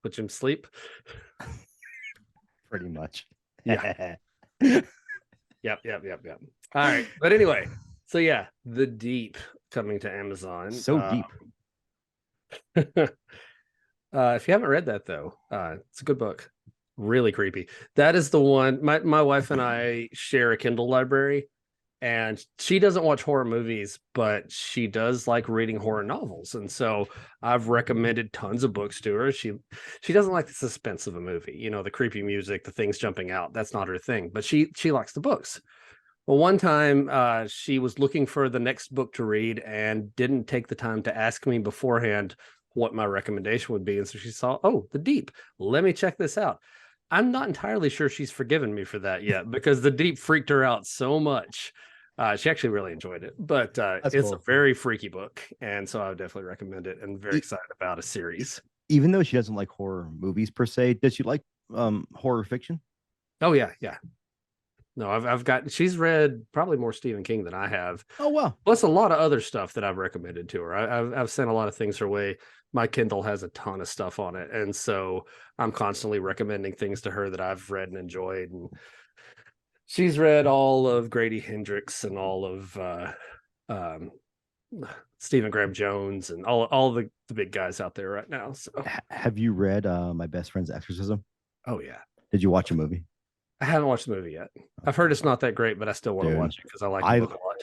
Put him sleep. Pretty much. Yeah. Yep. All right. But anyway, so yeah, The Deep coming to Amazon. So deep. If you haven't read that, though, it's a good book. Really creepy. That is the one. My wife and I share a Kindle library, and she doesn't watch horror movies, but she does like reading horror novels. And so I've recommended tons of books to her. She doesn't like the suspense of a movie, you know, the creepy music, the things jumping out. That's not her thing, but she likes the books. Well, one time she was looking for the next book to read and didn't take the time to ask me beforehand what my recommendation would be. And so she saw, oh, The Deep. Let me check this out. I'm not entirely sure she's forgiven me for that yet, because The Deep freaked her out so much. She actually really enjoyed it, but it's a very freaky book. And so I would definitely recommend it, and very excited about a series. Even though she doesn't like horror movies per se, does she like horror fiction? Oh, yeah. Yeah. No, she's read probably more Stephen King than I have. Oh, wow. Plus a lot of other stuff that I've recommended to her. I've sent a lot of things her way. My Kindle has a ton of stuff on it. And so I'm constantly recommending things to her that I've read and enjoyed. And she's read all of Grady Hendrix and all of Stephen Graham Jones and all the big guys out there right now. So have you read My Best Friend's Exorcism? Oh, yeah. Did you watch a movie? I haven't watched the movie yet. I've heard it's not that great, but I still want to watch it because I like the book a lot.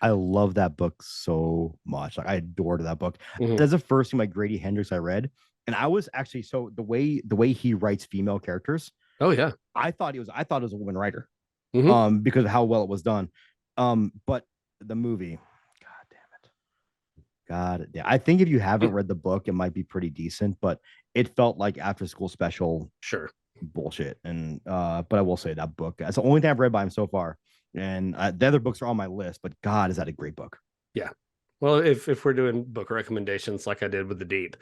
I love that book so much. Like, I adored that book. Mhm. That's the first thing by Grady Hendrix I read. And I was actually, so the way he writes female characters. Oh, yeah. I thought it was a woman writer. Mhm. Because of how well it was done. But the movie, God damn. I think if you haven't read the book, it might be pretty decent, but it felt like after school special. Sure. Bullshit. And but I will say that book, that's the only thing I've read by him so far. And the other books are on my list, but God, is that a great book? Yeah. Well, if we're doing book recommendations like I did with The Deep,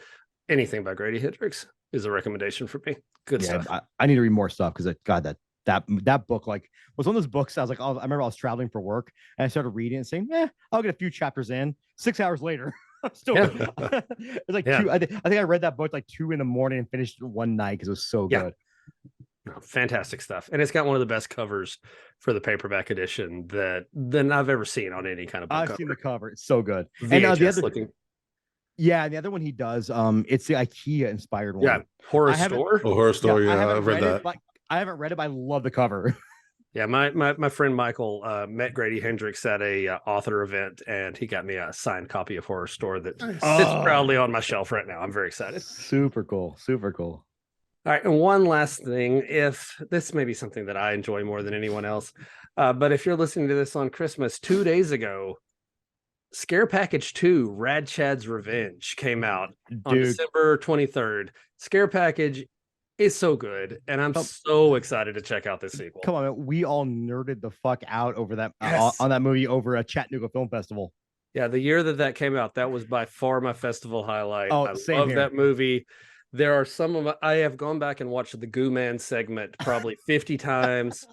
anything by Grady Hendrix is a recommendation for me. Good stuff. I need to read more stuff, because God, that book was one of those books. I was like, I remember I was traveling for work and I started reading and saying, I'll get a few chapters in. 6 hours later, I'm still it's like two. I think I read that book like 2 a.m. and finished it one night because it was so good. No, fantastic stuff. And it's got one of the best covers for the paperback edition that I've ever seen on any kind of book. I've seen the cover. It's so good. VHS and the other looking. Yeah, the other one he does, it's the IKEA inspired one. Yeah, Horror Store. Oh, Horror Store. Yeah, I've read that. I haven't read it, but I love the cover. Yeah, my friend Michael met Grady Hendrix at a author event, and he got me a signed copy of Horror Store that sits proudly on my shelf right now. I'm very excited. Super cool. Super cool. All right, and one last thing, if this may be something that I enjoy more than anyone else, but if you're listening to this on Christmas, 2 days ago, Scare Package 2, Rad Chad's Revenge came out on December 23rd. Scare Package is so good, and I'm so excited to check out this sequel. Come on, man. We all nerded the fuck out over that Yes. on that movie over a Chattanooga Film Festival. Yeah, the year that came out, that was by far my festival highlight. Oh, I same love here. that movie. There are some of I have gone back and watched the Goo Man segment probably 50 times.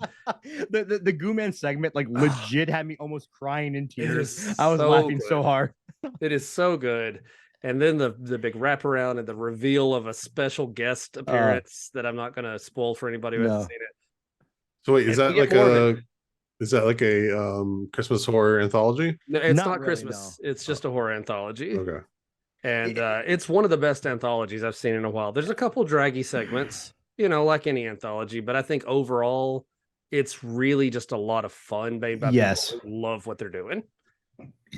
The Goo Man segment like legit had me almost crying in tears. is I was so laughing good. so hard. It is so good. And then the big wraparound and the reveal of a special guest appearance that I'm not going to spoil for anybody who hasn't No. seen it. So wait, is And that we like get more of it. is that like a Christmas horror anthology? No, it's Not not really, Christmas. no. It's just a horror anthology. Okay. And it's one of the best anthologies I've seen in a while. There's a couple draggy segments, like any anthology, but I think overall it's really just a lot of fun made by Yes. people who love what they're doing.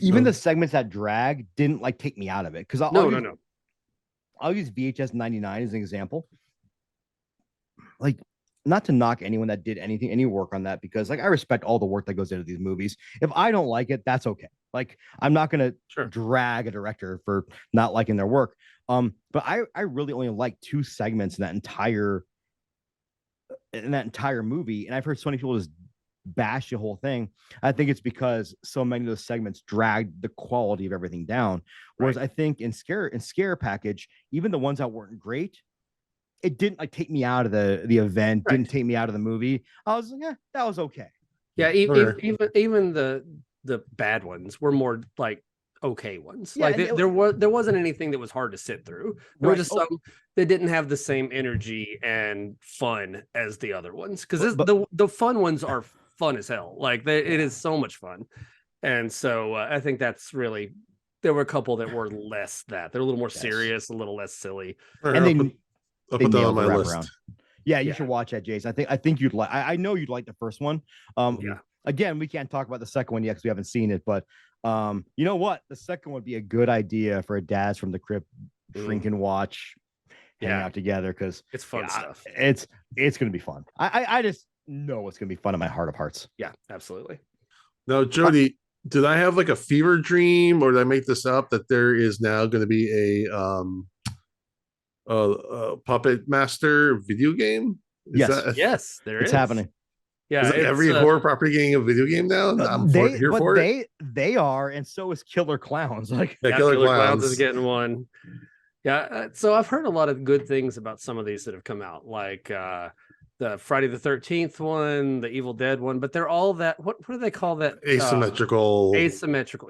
Even the segments that drag didn't like take me out of it because No. I'll use VHS 99 as an example. Like, not to knock anyone that did any work on that, because like I respect all the work that goes into these movies. If I don't like it, that's okay. Like, I'm not gonna drag a director for not liking their work. But I really only like 2 segments in that entire movie, and I've heard so many people just bash the whole thing. I think it's because so many of those segments dragged the quality of everything down. Whereas I think in scare package, even the ones that weren't great, it didn't like take me out of the event, didn't take me out of the movie. I was like, yeah, that was okay. Yeah, even the bad ones were more like okay ones. Yeah, like there wasn't anything that was hard to sit through. There were just some that didn't have the same energy and fun as the other ones, because the fun ones are fun as hell. Like it is so much fun. And so I think that's really, there were a couple that were less that. They're a little more serious, a little less silly. And I'll put that on my list. Around. Yeah, you should watch that, Jason. I think you'd like. I know you'd like the first one. Again, we can't talk about the second one yet because we haven't seen it. But you know what? The second would be a good idea for a Dads from the Crypt drink and watch, hang out together, because it's fun stuff. It's gonna be fun. I just know it's gonna be fun in my heart of hearts. Yeah, absolutely. Now, Jody, did I have like a fever dream, or did I make this up that there is now going to be a Puppet Master video game? Yes, there is. It's happening. Yeah, is every horror property getting a video game now? I'm here for it. They are, and so is Killer Clowns. Like, Killer Clowns is getting one. Yeah, so I've heard a lot of good things about some of these that have come out, like the Friday the 13th one, the Evil Dead one, but they're all that. What do they call that? Asymmetrical.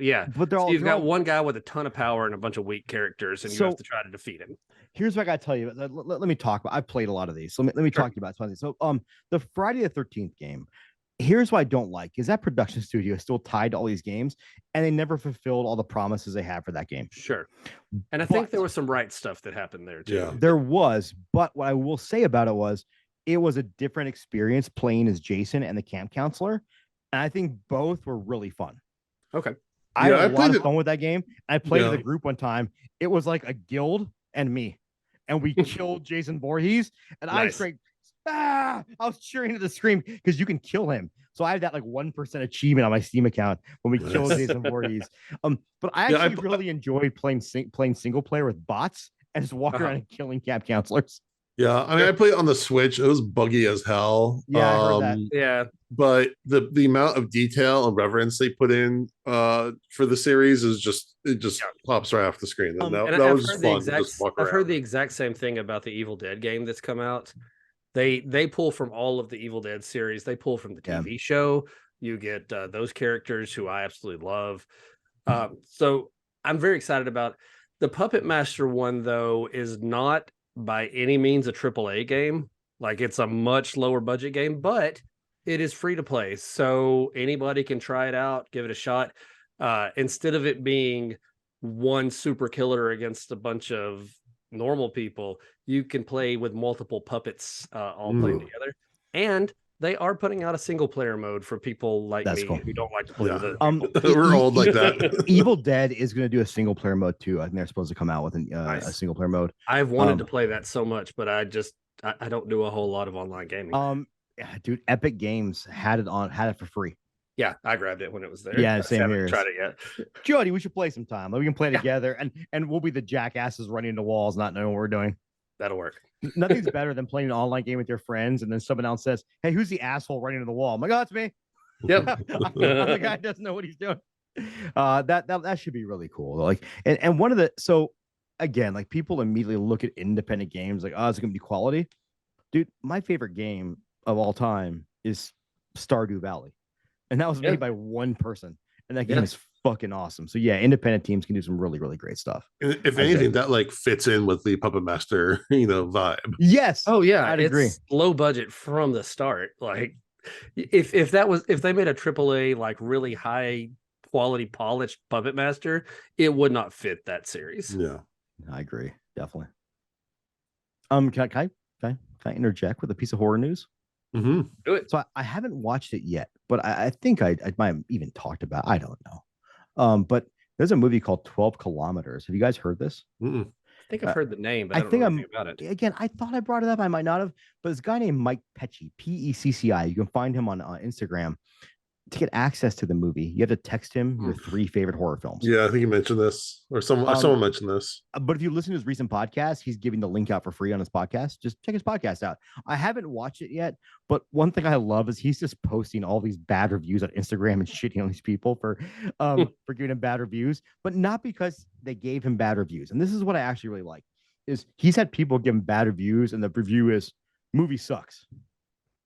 Yeah, but they're all. You've got one guy with a ton of power and a bunch of weak characters, and you have to try to defeat him. Here's what I got to tell you. Let me talk about. I've played a lot of these. So let me talk to you about some of these. So the Friday the 13th game. Here's what I don't like is that production studio is still tied to all these games, and they never fulfilled all the promises they had for that game. Sure. And I think there was some right stuff that happened there too. Yeah. There was, but what I will say about it was a different experience playing as Jason and the camp counselor, and I think both were really fun. Okay. I had a lot of fun with that game. I played with a group one time. It was like a guild and me, and we killed Jason Voorhees, and I was cheering at the screen because you can kill him. So I have that like 1% achievement on my Steam account when we killed Jason Voorhees. But I actually really enjoyed playing single player with bots and just walking around and killing camp counselors. Yeah, I mean, I played it on the Switch. It was buggy as hell. Yeah, I heard that. Yeah, but the amount of detail and reverence they put in for the series is just pops right off the screen. And that was just fun. I've heard the exact same thing about the Evil Dead game that's come out. They pull from all of the Evil Dead series. They pull from the TV show. You get those characters who I absolutely love. So I'm very excited about the Puppet Master one. Though is not by any means a AAA game. Like, it's a much lower budget game, but it is free to play. So anybody can try it out, give it a shot. Instead of it being one super killer against a bunch of normal people, you can play with multiple puppets all playing together. And they are putting out a single player mode for people like me who don't like to play with it. We're old like that. Evil Dead is going to do a single player mode too. I think they're supposed to come out with a single player mode. I've wanted to play that so much, but I don't do a whole lot of online gaming. Dude, Epic Games had it for free. Yeah, I grabbed it when it was there. Yeah, same here. Tried it yet. Jody, we should play sometime. We can play together, and we'll be the jackasses running into walls, not knowing what we're doing. That'll work. Nothing's better than playing an online game with your friends, and then someone else says, "Hey, who's the asshole running into the wall?" I'm like, "Oh, it's me." Yep. I'm the guy who doesn't know what he's doing. That should be really cool. Like, and one of the so again, like people immediately look at independent games like, oh, it's gonna be quality. Dude, my favorite game of all time is Stardew Valley, and that was made by one person, and that game is fucking awesome. So yeah, independent teams can do some really, really great stuff. If anything, that like fits in with the Puppet Master, vibe. Yes. Oh yeah, I'd it's agree. low budget from the start. Like if they made a AAA like really high quality polished Puppet Master, it would not fit that series. Yeah, I agree, definitely. Can I interject with a piece of horror news? mm-hmm. Do it. So I haven't watched it yet, but I think I might have even talked about it. I don't know. But there's a movie called 12 Kilometers. Have you guys heard this? Mm-mm. I think I've heard the name, but I don't think know I'm anything about it. Again, I thought I brought it up. I might not have, but this guy named Mike Pecci, Pecci. You can find him on Instagram. To get access to the movie, you have to text him your 3 favorite horror films. Yeah, I think you mentioned this, or someone mentioned this. But if you listen to his recent podcast, he's giving the link out for free on his podcast. Just check his podcast out. I haven't watched it yet, but one thing I love is he's just posting all these bad reviews on Instagram and shitting on these people for giving him bad reviews, but not because they gave him bad reviews. And this is what I actually really like: is he's had people give him bad reviews, and the review is movie sucks.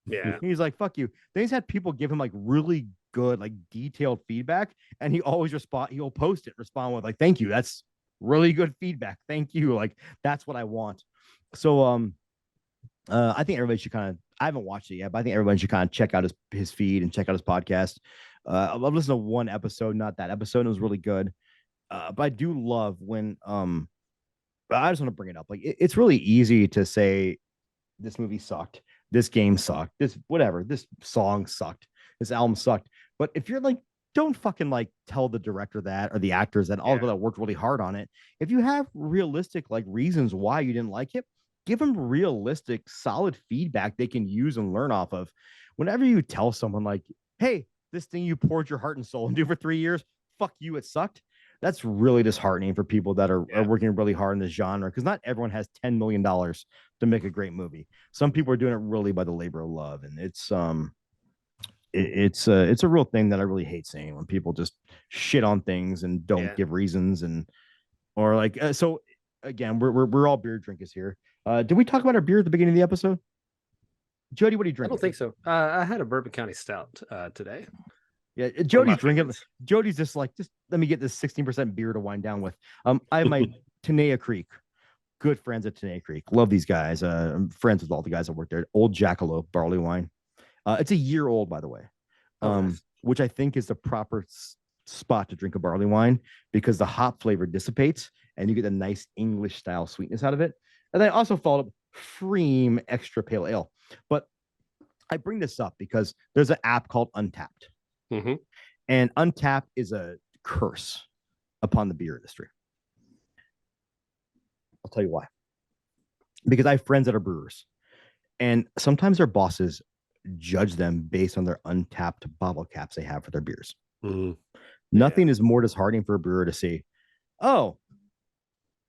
Yeah. He's like, fuck you. Then he's had people give him like really good, like detailed feedback. And he always he'll post it, respond with like, thank you. That's really good feedback. Thank you. Like, that's what I want. So I think everybody should I haven't watched it yet, but I think everyone should kind of check out his feed and check out his podcast. I've listened to one episode, not that episode. And it was really good. But I do love when I just want to bring it up. Like it's really easy to say this movie sucked. This game sucked. This song sucked. This album sucked. But if you're like, don't fucking like tell the director that or the actors that all of that worked really hard on it. If you have realistic like reasons why you didn't like it, give them realistic, solid feedback they can use and learn off of. Whenever you tell someone like, hey, this thing you poured your heart and soul into for 3 years, fuck you, it sucked. That's really disheartening for people that are working really hard in this genre, because not everyone has $10 million to make a great movie. Some people are doing it really by the labor of love, and it's a real thing that I really hate seeing when people just shit on things and don't give reasons or like so. Again, we're all beer drinkers here. Did we talk about our beer at the beginning of the episode? Jody, what are you drinking? I don't think so. I had a Bourbon County Stout today. Yeah, Jody's drinking. Jody's just let me get this 16% beer to wind down with. I have my Tenaya Creek. Good friends at Tenaya Creek. Love these guys. I'm friends with all the guys that work there. Old Jackalope barley wine. It's a year old, by the way, which I think is the proper spot to drink a barley wine because the hop flavor dissipates and you get a nice English style sweetness out of it. And then I also followed up Freem Extra Pale Ale. But I bring this up because there's an app called Untapped. Mm-hmm. And Untapped is a curse upon the beer industry. I'll tell you why. Because I have friends that are brewers, and sometimes their bosses judge them based on their untapped bottle caps they have for their beers. Mm-hmm. Nothing is more disheartening for a brewer to see, oh,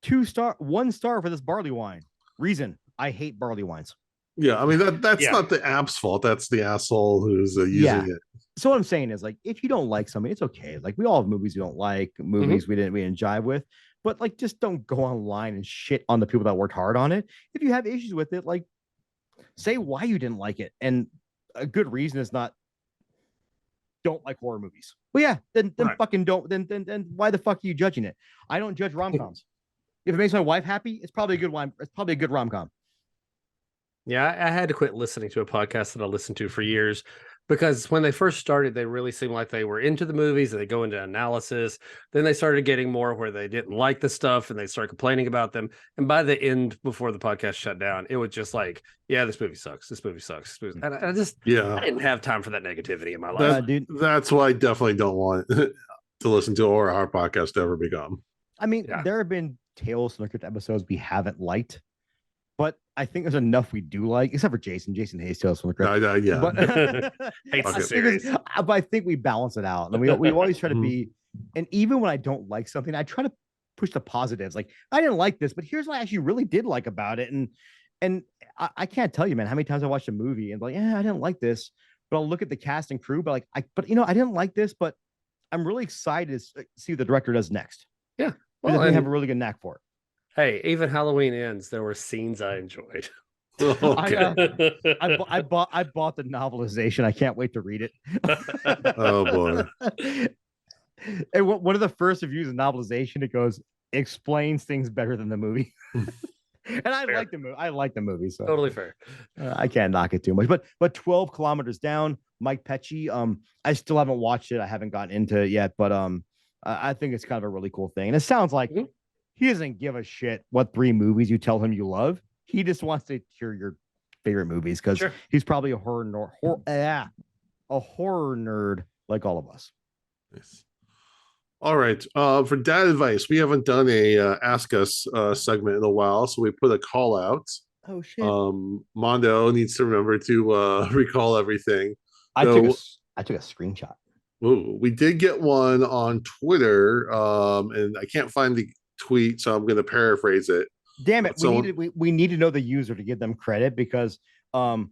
1 star for this barley wine. Reason, I hate barley wines. Yeah, I mean that's not the app's fault. That's the asshole who's using it. So what I'm saying is, like, if you don't like something, it's okay. Like, we all have movies we don't like, movies we didn't jive with, but like, just don't go online and shit on the people that worked hard on it. If you have issues with it, like, say why you didn't like it, and a good reason is not don't like horror movies. Well, yeah, then fucking don't. Then why the fuck are you judging it? I don't judge rom-coms. If it makes my wife happy, it's probably a good wine. It's probably a good rom-com. Yeah, I had to quit listening to a podcast that I listened to for years because when they first started, they really seemed like they were into the movies and they go into analysis. Then they started getting more where they didn't like the stuff and they started complaining about them. And by the end, before the podcast shut down, it was just like, yeah, this movie sucks. This movie sucks. And I didn't have time for that negativity in my life. Dude. That's why I definitely don't want to listen to or our podcast to ever become. I mean, there have been Tales from the Crypt episodes we haven't liked, but I think there's enough we do like, except for Jason. Jason hates Tales from the Crypt. Yeah. But, hates the series. But I think we balance it out. And we always try to be, and even when I don't like something, I try to push the positives. Like, I didn't like this, but here's what I actually really did like about it. And I can't tell you, man, how many times I watched a movie and like, yeah, I didn't like this, but I'll look at the cast and crew, but like, I didn't like this, but I'm really excited to see what the director does next. Yeah. Well, Well, they have and a really good knack for it. hey, even Halloween Ends, there were scenes I enjoyed. Okay. I bought the novelization. I can't wait to read it. Oh boy. And one of the first reviews of novelization, it goes, explains things better than the movie. And I Fair. like the movie. I like the movie. So Totally fair. I can't knock it too much. But 12 kilometers down, Mike Pecci. I still haven't watched it. I haven't gotten into it yet, but I think it's kind of a really cool thing. And it sounds like he doesn't give a shit what 3 movies you tell him you love. He just wants to hear your favorite movies because he's probably a horror nerd like all of us. Nice. All right. For dad advice, we haven't done a ask us segment in a while, so we put a call out. Oh shit. Mondo needs to remember to recall everything. I took a screenshot. Ooh, we did get one on Twitter, and I can't find the tweet, so I'm going to paraphrase it. Damn it! We need to know the user to give them credit because I'm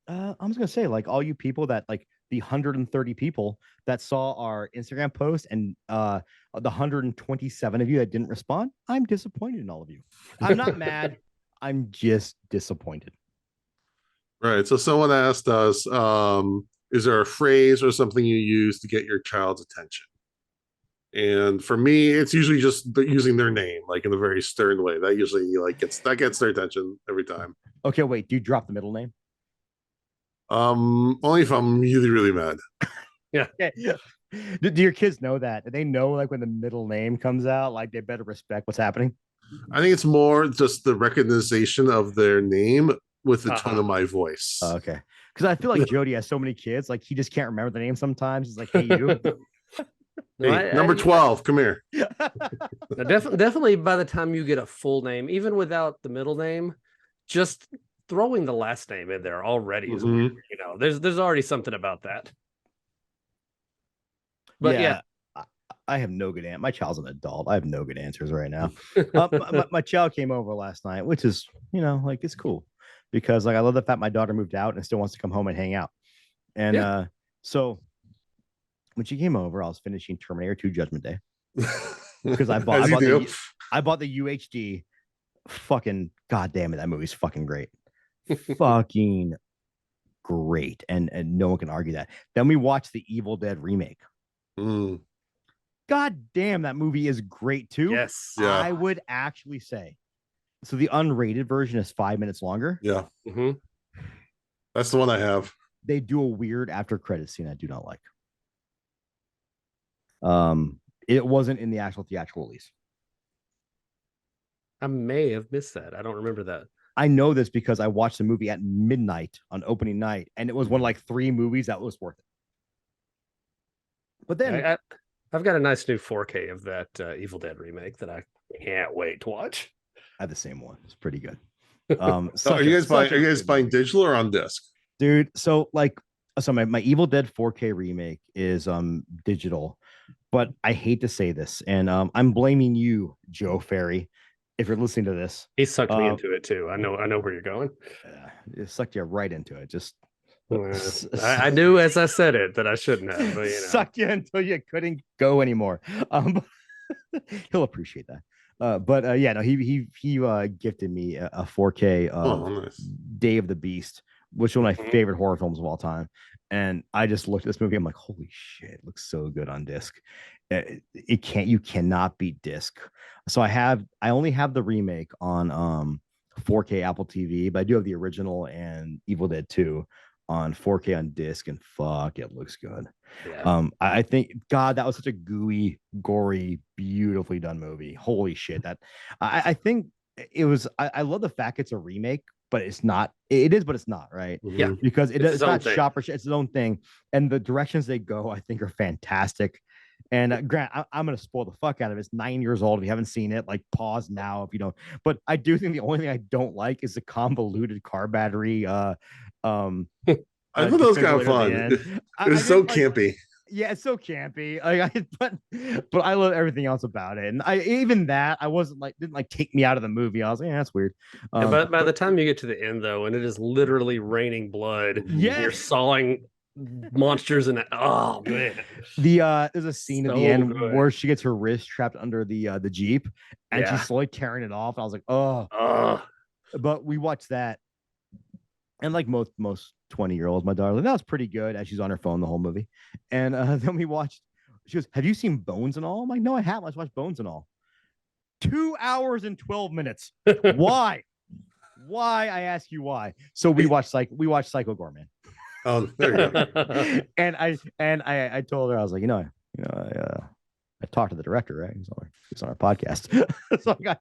just gonna say, like, all you people that, like, the 130 people that saw our Instagram post and the 127 of you that didn't respond, I'm disappointed in all of you. I'm not mad. I'm just disappointed. Right. So someone asked us, is there a phrase or something you use to get your child's attention? And for me, it's usually just using their name, like in a very stern way. That usually gets their attention every time. Okay, wait. Do you drop the middle name? Only if I'm really, really mad. Yeah. Do your kids know that? Do they know, like, when the middle name comes out, like, they better respect what's happening? I think it's more just the recognition of their name with the tone of my voice. Okay. Because I feel like Jody has so many kids, like, he just can't remember the name sometimes. He's like, hey, you. Hey, number 12, come here. Definitely by the time you get a full name, even without the middle name, just throwing the last name in there already is weird. You know, there's already something about that. But yeah. I have no good answer. My child's an adult. I have no good answers right now. My child came over last night, which is, like, it's cool because, like, I love the fact my daughter moved out and still wants to come home and hang out. And so when she came over, I was finishing Terminator 2 Judgment Day because I bought the UHD. Fucking goddamn it, that movie's fucking great. Fucking great. And no one can argue that. Then we watched the Evil Dead remake. God damn, that movie is great too. Yes. Yeah. I would actually say. So the unrated version is 5 minutes longer. Yeah. That's the one I have. They do a weird after credit scene I do not like. It wasn't in the actual theatrical release. I may have missed that. I don't remember that. I know this because I watched the movie at midnight on opening night, and it was one of like 3 movies that was worth it. But then I've got a nice new 4K of that Evil Dead remake that I can't wait to watch. I have the same one. It's pretty good. So are you guys buying digital or on disc? Dude, so my Evil Dead 4K remake is digital, but I hate to say this, and I'm blaming you, Joe Ferry, if you're listening to this. He sucked me into it too. I know where you're going. It sucked you right into it. Just I knew as I said it that I shouldn't have, but sucked you until you couldn't go anymore. He'll appreciate that. He gifted me a 4K nice. Day of the Beast, which is one of my favorite horror films of all time. And I just looked at this movie. I'm like, holy shit, it looks so good on disc. You cannot beat disc. So I only have the remake on 4K Apple TV, but I do have the original and Evil Dead 2 on 4K on disc, and fuck, it looks good. Yeah. I think, God, that was such a gooey, gory, beautifully done movie. Holy shit. I think it was, I love the fact it's a remake, but it's not. It is, but it's not, right? Yeah. Because it's not thing. shop or shit. It's its own thing. And the directions they go, I think, are fantastic. And Grant, I'm going to spoil the fuck out of it. It's 9 years old. If you haven't seen it, like, pause now if you don't. But I do think the only thing I don't like is the convoluted car battery. I thought that was kind of fun. It was so campy. Yeah, it's so campy. But I love everything else about it. And I wasn't like didn't like take me out of the movie. I was like, yeah, that's weird. But by the time you get to the end, though, and it is literally raining blood, and you're Yes. sawing monsters, and oh man, There's a scene at so the end good. where she gets her wrist trapped under the Jeep and Yeah. she's slowly tearing it off. And I was like, oh, but we watched that. And like most 20-year-olds, my daughter, like, that was pretty good as she's on her phone the whole movie. And then we watched, she goes, have you seen Bones and All? I'm like, no, I haven't. Let's watch Bones and All. 2 hours and 12 minutes. Why? Why? I ask you why. So we watched Psycho Gorman. Oh, there you go. And I told her, I was like, I talked to the director, right? He's on our podcast. So I got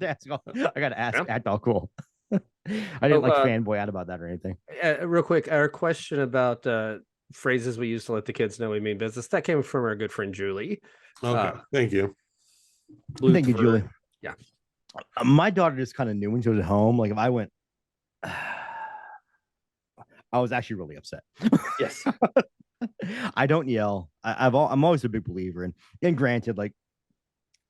to ask, act all cool. I didn't fanboy out about that or anything. Real quick, our question about phrases we use to let the kids know we mean business, that came from our good friend Julie. Okay, thank you. Thank you, Julie. Yeah. My daughter just kind of knew when she was at home. Like if I went, I was actually really upset. Yes. I don't yell. I'm always a big believer in, and granted, like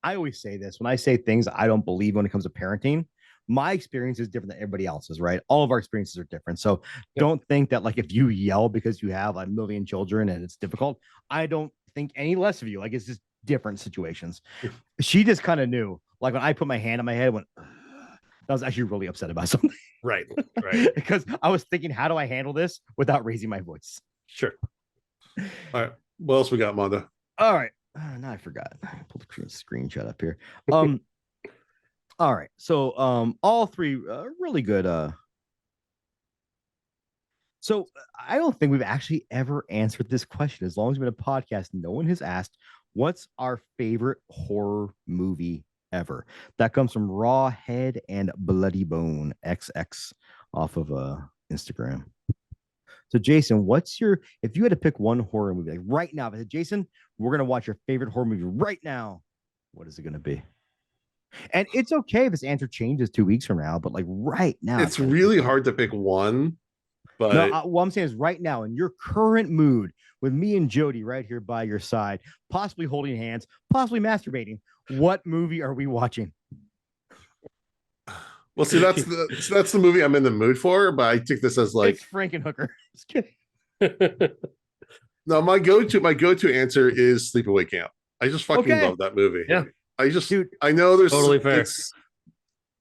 I always say this when I say things I don't believe when it comes to parenting. My experience is different than everybody else's, right? All of our experiences are different. So don't think that like if you yell because you have a million children and it's difficult, I don't think any less of you. Like it's just different situations. She just kind of knew. Like when I put my hand on my head, I was actually really upset about something. Right. Because I was thinking, how do I handle this without raising my voice? Sure. All right. What else we got, Monda? All right. Now I forgot. I pulled the screenshot up here. All right. So all three really good. So I don't think we've actually ever answered this question. As long as we've been a podcast, no one has asked, what's our favorite horror movie ever? That comes from Raw Head and Bloody Bone XX off of Instagram. So Jason, if you had to pick one horror movie like right now, if I said, Jason, we're gonna watch your favorite horror movie right now, what is it gonna be? And it's okay if this answer changes 2 weeks from now, but like right now, It's really hard to pick one, but no, what I'm saying is right now in your current mood with me and Jody right here by your side, possibly holding hands, possibly masturbating, what movie are we watching? well, see, that's the movie I'm in the mood for, but I take this as like it's Frankenhooker. Just kidding. no, my go-to answer is Sleepaway Camp. I just fucking love that movie. Yeah. I know there's totally fair.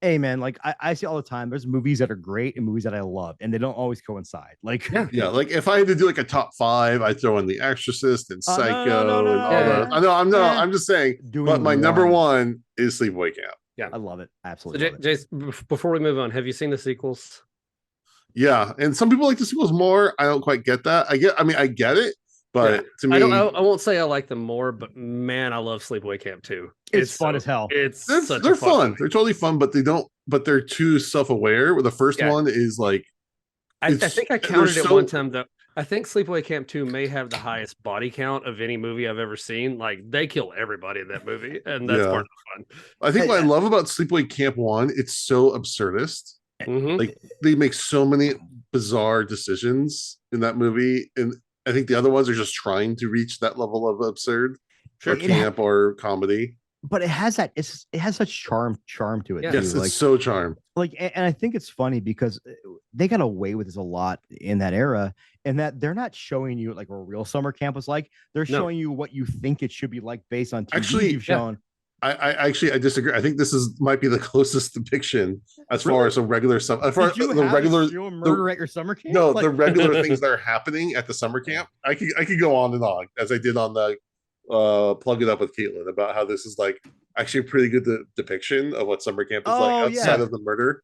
Hey man, like I see all the time. There's movies that are great and movies that I love, and they don't always coincide. Like yeah, like if I had to do like a top 5, I throw in The Exorcist and Psycho no. and all those. I know, I'm just saying. But my number one is Sleepaway Camp. Yeah, I love it. Absolutely. So, Jace, before we move on, have you seen the sequels? Yeah, and some people like the sequels more. I don't quite get that. I get it, but to me, I won't say I like them more, but man, I love Sleepaway Camp too. It's fun as hell. They're fun. They're totally fun, but they're too self-aware. Where the first one is like, I think I counted it one time though. I think Sleepaway Camp 2 may have the highest body count of any movie I've ever seen. Like they kill everybody in that movie, and that's part of the fun. I think what I love about Sleepaway Camp 1, it's so absurdist. Mm-hmm. Like they make so many bizarre decisions in that movie, and I think the other ones are just trying to reach that level of absurd, or camp, or comedy. But it has such charm to it. Yeah. Too. Yes, like, it's so charm. Like, and I think it's funny because they got away with this a lot in that era, and that they're not showing you like a real summer camp was like. They're showing you what you think it should be like based on TV Actually, you've shown. I disagree. I think this might be the closest depiction as far as a regular summer. Did you have a serial murder at your summer camp? No, the regular things that are happening at the summer camp. I could go on and on as I did on the Plug It Up with Caitlin about how this is like actually a pretty good depiction of what summer camp is like outside of the murder.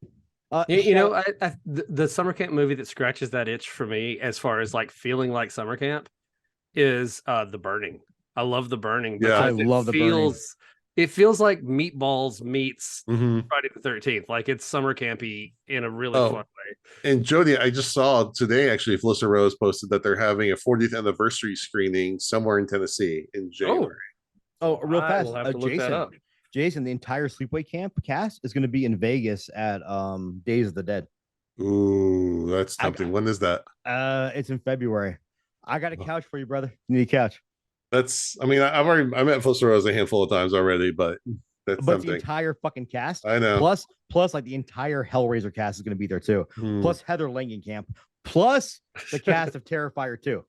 The summer camp movie that scratches that itch for me as far as like feeling like summer camp is The Burning. I love The Burning. Yeah, I love The Burning. It feels like Meatballs meets Mhm. Friday the 13th. Like it's summer campy in a really fun way. And Jody, I just saw today actually, Felissa Rose posted that they're having a 40th anniversary screening somewhere in Tennessee in January. Oh, real fast. We'll have to look that up. Jason, the entire Sleepaway Camp cast is going to be in Vegas at Days of the Dead. Ooh, that's tempting. When is that? It's in February. I got a couch for you, brother. You need a couch. That's. I mean, I met Foster Rose a handful of times already, but that's But the something. entire fucking cast, I know. plus like the entire Hellraiser cast is going to be there too. Hmm. Plus Heather Langenkamp, plus the cast of Terrifier 2.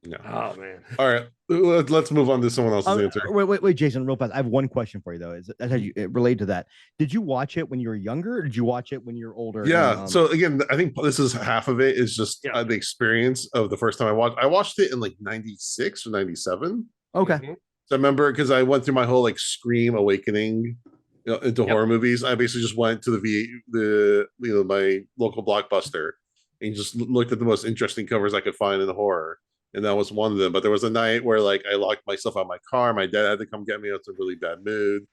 Yeah. Oh man. All right, let's move on to someone else's answer. Wait, Jason, real fast. I have one question for you though. Is that how you relate to that? Did you watch it when you were younger, or did you watch it when you were older? Yeah. So again, I think this is half of it is just Yeah. the experience of the first time I watched. I watched it in like '96 or '97. Okay. Mhm. So I remember because I went through my whole like Scream awakening into Yep. horror movies. I basically just went to my local Blockbuster and just looked at the most interesting covers I could find in horror, and that was one of them. But there was a night where like I locked myself out of my car. My dad had to come get me. I was in a really bad mood,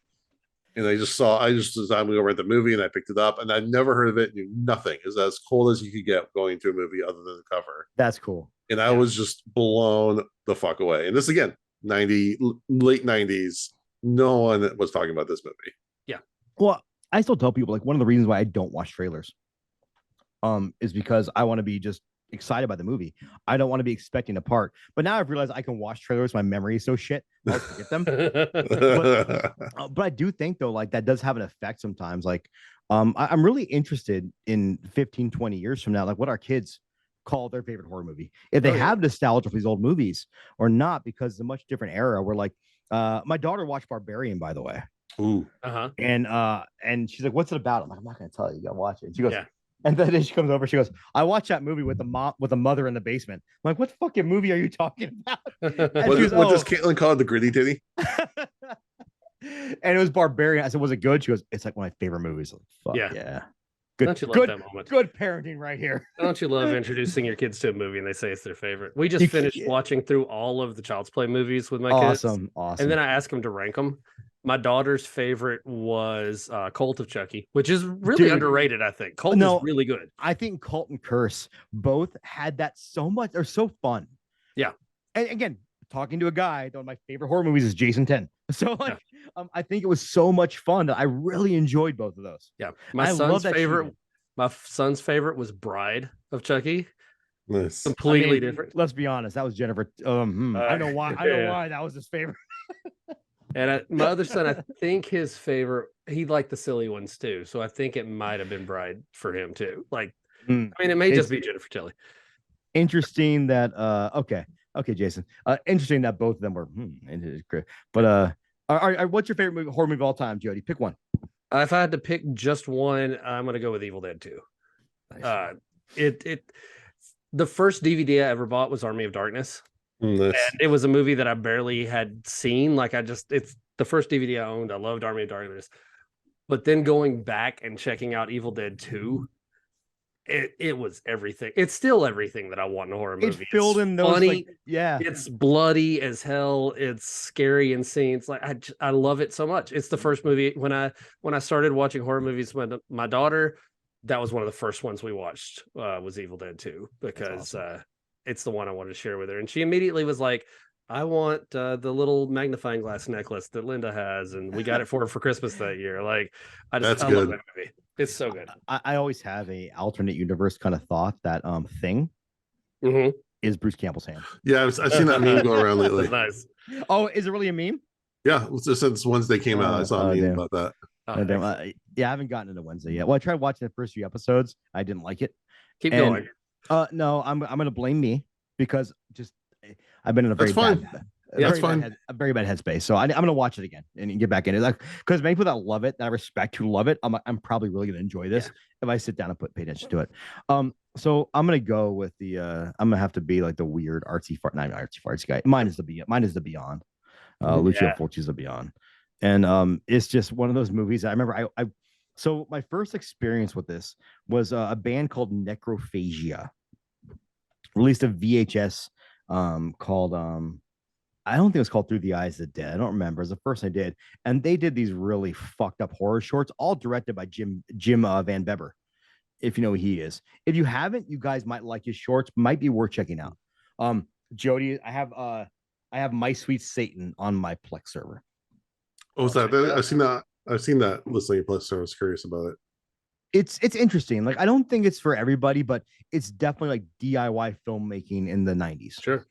and I just decided to go rent the movie, and I picked it up, and I'd never heard of it. Knew nothing. It was as cold as you could get going to a movie other than the cover, That's cool. and I Yeah. was just blown the fuck away. And this again, late '90s. No one was talking about this movie. Well, I still tell people like one of the reasons why I don't watch trailers, is because I want to be just excited by the movie. I don't want to be expecting a part. But now I've realized I can watch trailers. My memory is so shit. I'll forget them. But I do think though, like that does have an effect sometimes. Like, I'm really interested in 15, 20 years from now, like what our kids call their favorite horror movie. If they have nostalgia for these old movies or not, because it's a much different era. Where like, my daughter watched Barbarian, by the way. Ooh. And she's like, "What's it about?" I'm like, "I'm not gonna tell you. You gotta watch it." And she goes, Yeah. and then she comes over. She goes, "I watched that movie with the mother in the basement." I'm like, "What fucking movie are you talking about?" And What she goes, does Caitlin call it? The gritty titty? And it was Barbarian. I said, "Was it good?" She goes, "It's like one of my favorite movies." I'm like, fuck Yeah. yeah. Good, Don't you love good, that moment? good parenting right here. Don't you love introducing your kids to a movie and they say it's their favorite? We just finished watching through all of the Child's Play movies with my kids. Awesome. And then I asked them to rank them. My daughter's favorite was Cult of Chucky, which is really underrated, I think. Cult is really good. I think Cult and Curse both had that so much. They're so fun. Yeah. And again, talking to a guy, one of my favorite horror movies is Jason 10. So like, I think it was so much fun that I really enjoyed both of those. Yeah. My son's favorite was Bride of Chucky. Nice. Completely different. Let's be honest. That was Jennifer. I know why. I know why that was his favorite. And my other son, I think his favorite, he liked the silly ones too. So I think it might have been Bride for him too. Like, I mean, it may just be Jennifer Tilly. Interesting that, okay, Jason. Interesting that both of them were, but what's your favorite horror movie of all time, Jody? Pick one. If I had to pick just one, I'm gonna go with Evil Dead 2. Nice. The first DVD I ever bought was Army of Darkness. Nice. And it was a movie that I barely had seen. Like it's the first DVD I owned. I loved Army of Darkness. But then going back and checking out Evil Dead 2, it was everything. It's still everything that I want in a horror movie. It's filled in those funny, it's bloody as hell. It's scary and scenes. Like I love it so much. It's the first movie when I started watching horror movies with my daughter. That was one of the first ones we watched. Was Evil Dead 2 because awesome. It's the one I wanted to share with her, and she immediately was like, "I want the little magnifying glass necklace that Linda has," and we got it for her for Christmas that year. Like, I love that movie. It's so good. I always have a alternate universe kind of thought that Thing is Bruce Campbell's hand. Yeah, I've seen that meme go around lately. Nice. Oh, is it really a meme? Yeah, since Wednesday came out, I saw a meme about that. Yeah, I haven't gotten into Wednesday yet. Well, I tried watching the first few episodes. I didn't like it. Keep going. No, I'm gonna blame me because I've been in a very bad headspace. So I'm gonna watch it again and get back in it. Like, because many people that love it, that I respect who love it, I'm probably really gonna enjoy this if I sit down and pay attention to it. So I'm gonna go with I'm gonna have to be like the weird artsy fartsy guy. Mine is the Beyond. Lucio Fulci's The Beyond. And it's just one of those movies. I remember so my first experience with this was a band called Necrophagia released a VHS called I don't think it was called Through the Eyes of the Dead. I don't remember. It was the first I did. And they did these really fucked up horror shorts, all directed by Jim Van Beber, if you know who he is. If you haven't, you guys might like his shorts, might be worth checking out. Jody, I have My Sweet Satan on my Plex server. Oh, is that? I've seen that listening to Plex, so I was curious about it. It's interesting. Like, I don't think it's for everybody, but it's definitely like DIY filmmaking in the 90s. Sure.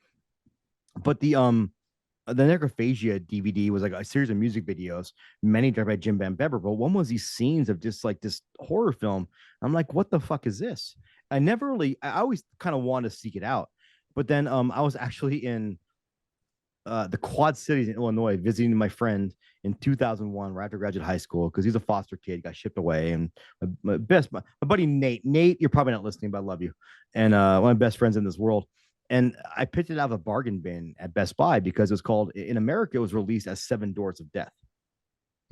But the the Necrophagia DVD was like a series of music videos, many directed by Jim Van Beber, but one was these scenes of just like this horror film. I'm like, what the fuck is this? I always kind of wanted to seek it out. But then I was actually in the Quad Cities in Illinois visiting my friend in 2001, right after graduate high school, because he's a foster kid, got shipped away. And my buddy Nate, you're probably not listening, but I love you. And one of my best friends in this world. And I picked it out of a bargain bin at Best Buy because it was called, in America, it was released as Seven Doors of Death.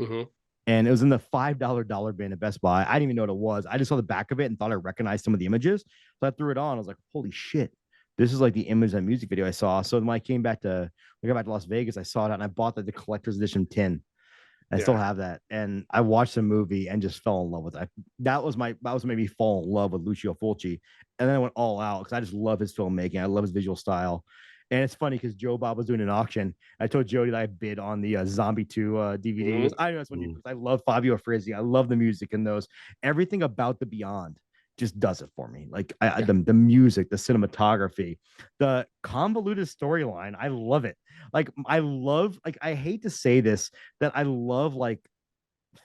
Mm-hmm. And it was in the $5 dollar bin at Best Buy. I didn't even know what it was. I just saw the back of it and thought I recognized some of the images. So I threw it on. I was like, holy shit. This is like the image of that music video I saw. So when I got back to Las Vegas, I saw it and I bought the collector's edition tin. I still have that. And I watched the movie and just fell in love with it. That was made me fall in love with Lucio Fulci. And then I went all out because I just love his filmmaking. I love his visual style. And it's funny because Joe Bob was doing an auction. I told Jody that I bid on the Zombie 2 DVD. I know that's what you, I love Fabio Frizzi. I love the music in those. Everything about the Beyond just does it for me. Like the music, the cinematography, the convoluted storyline. I love it. Like I hate to say this, that I love like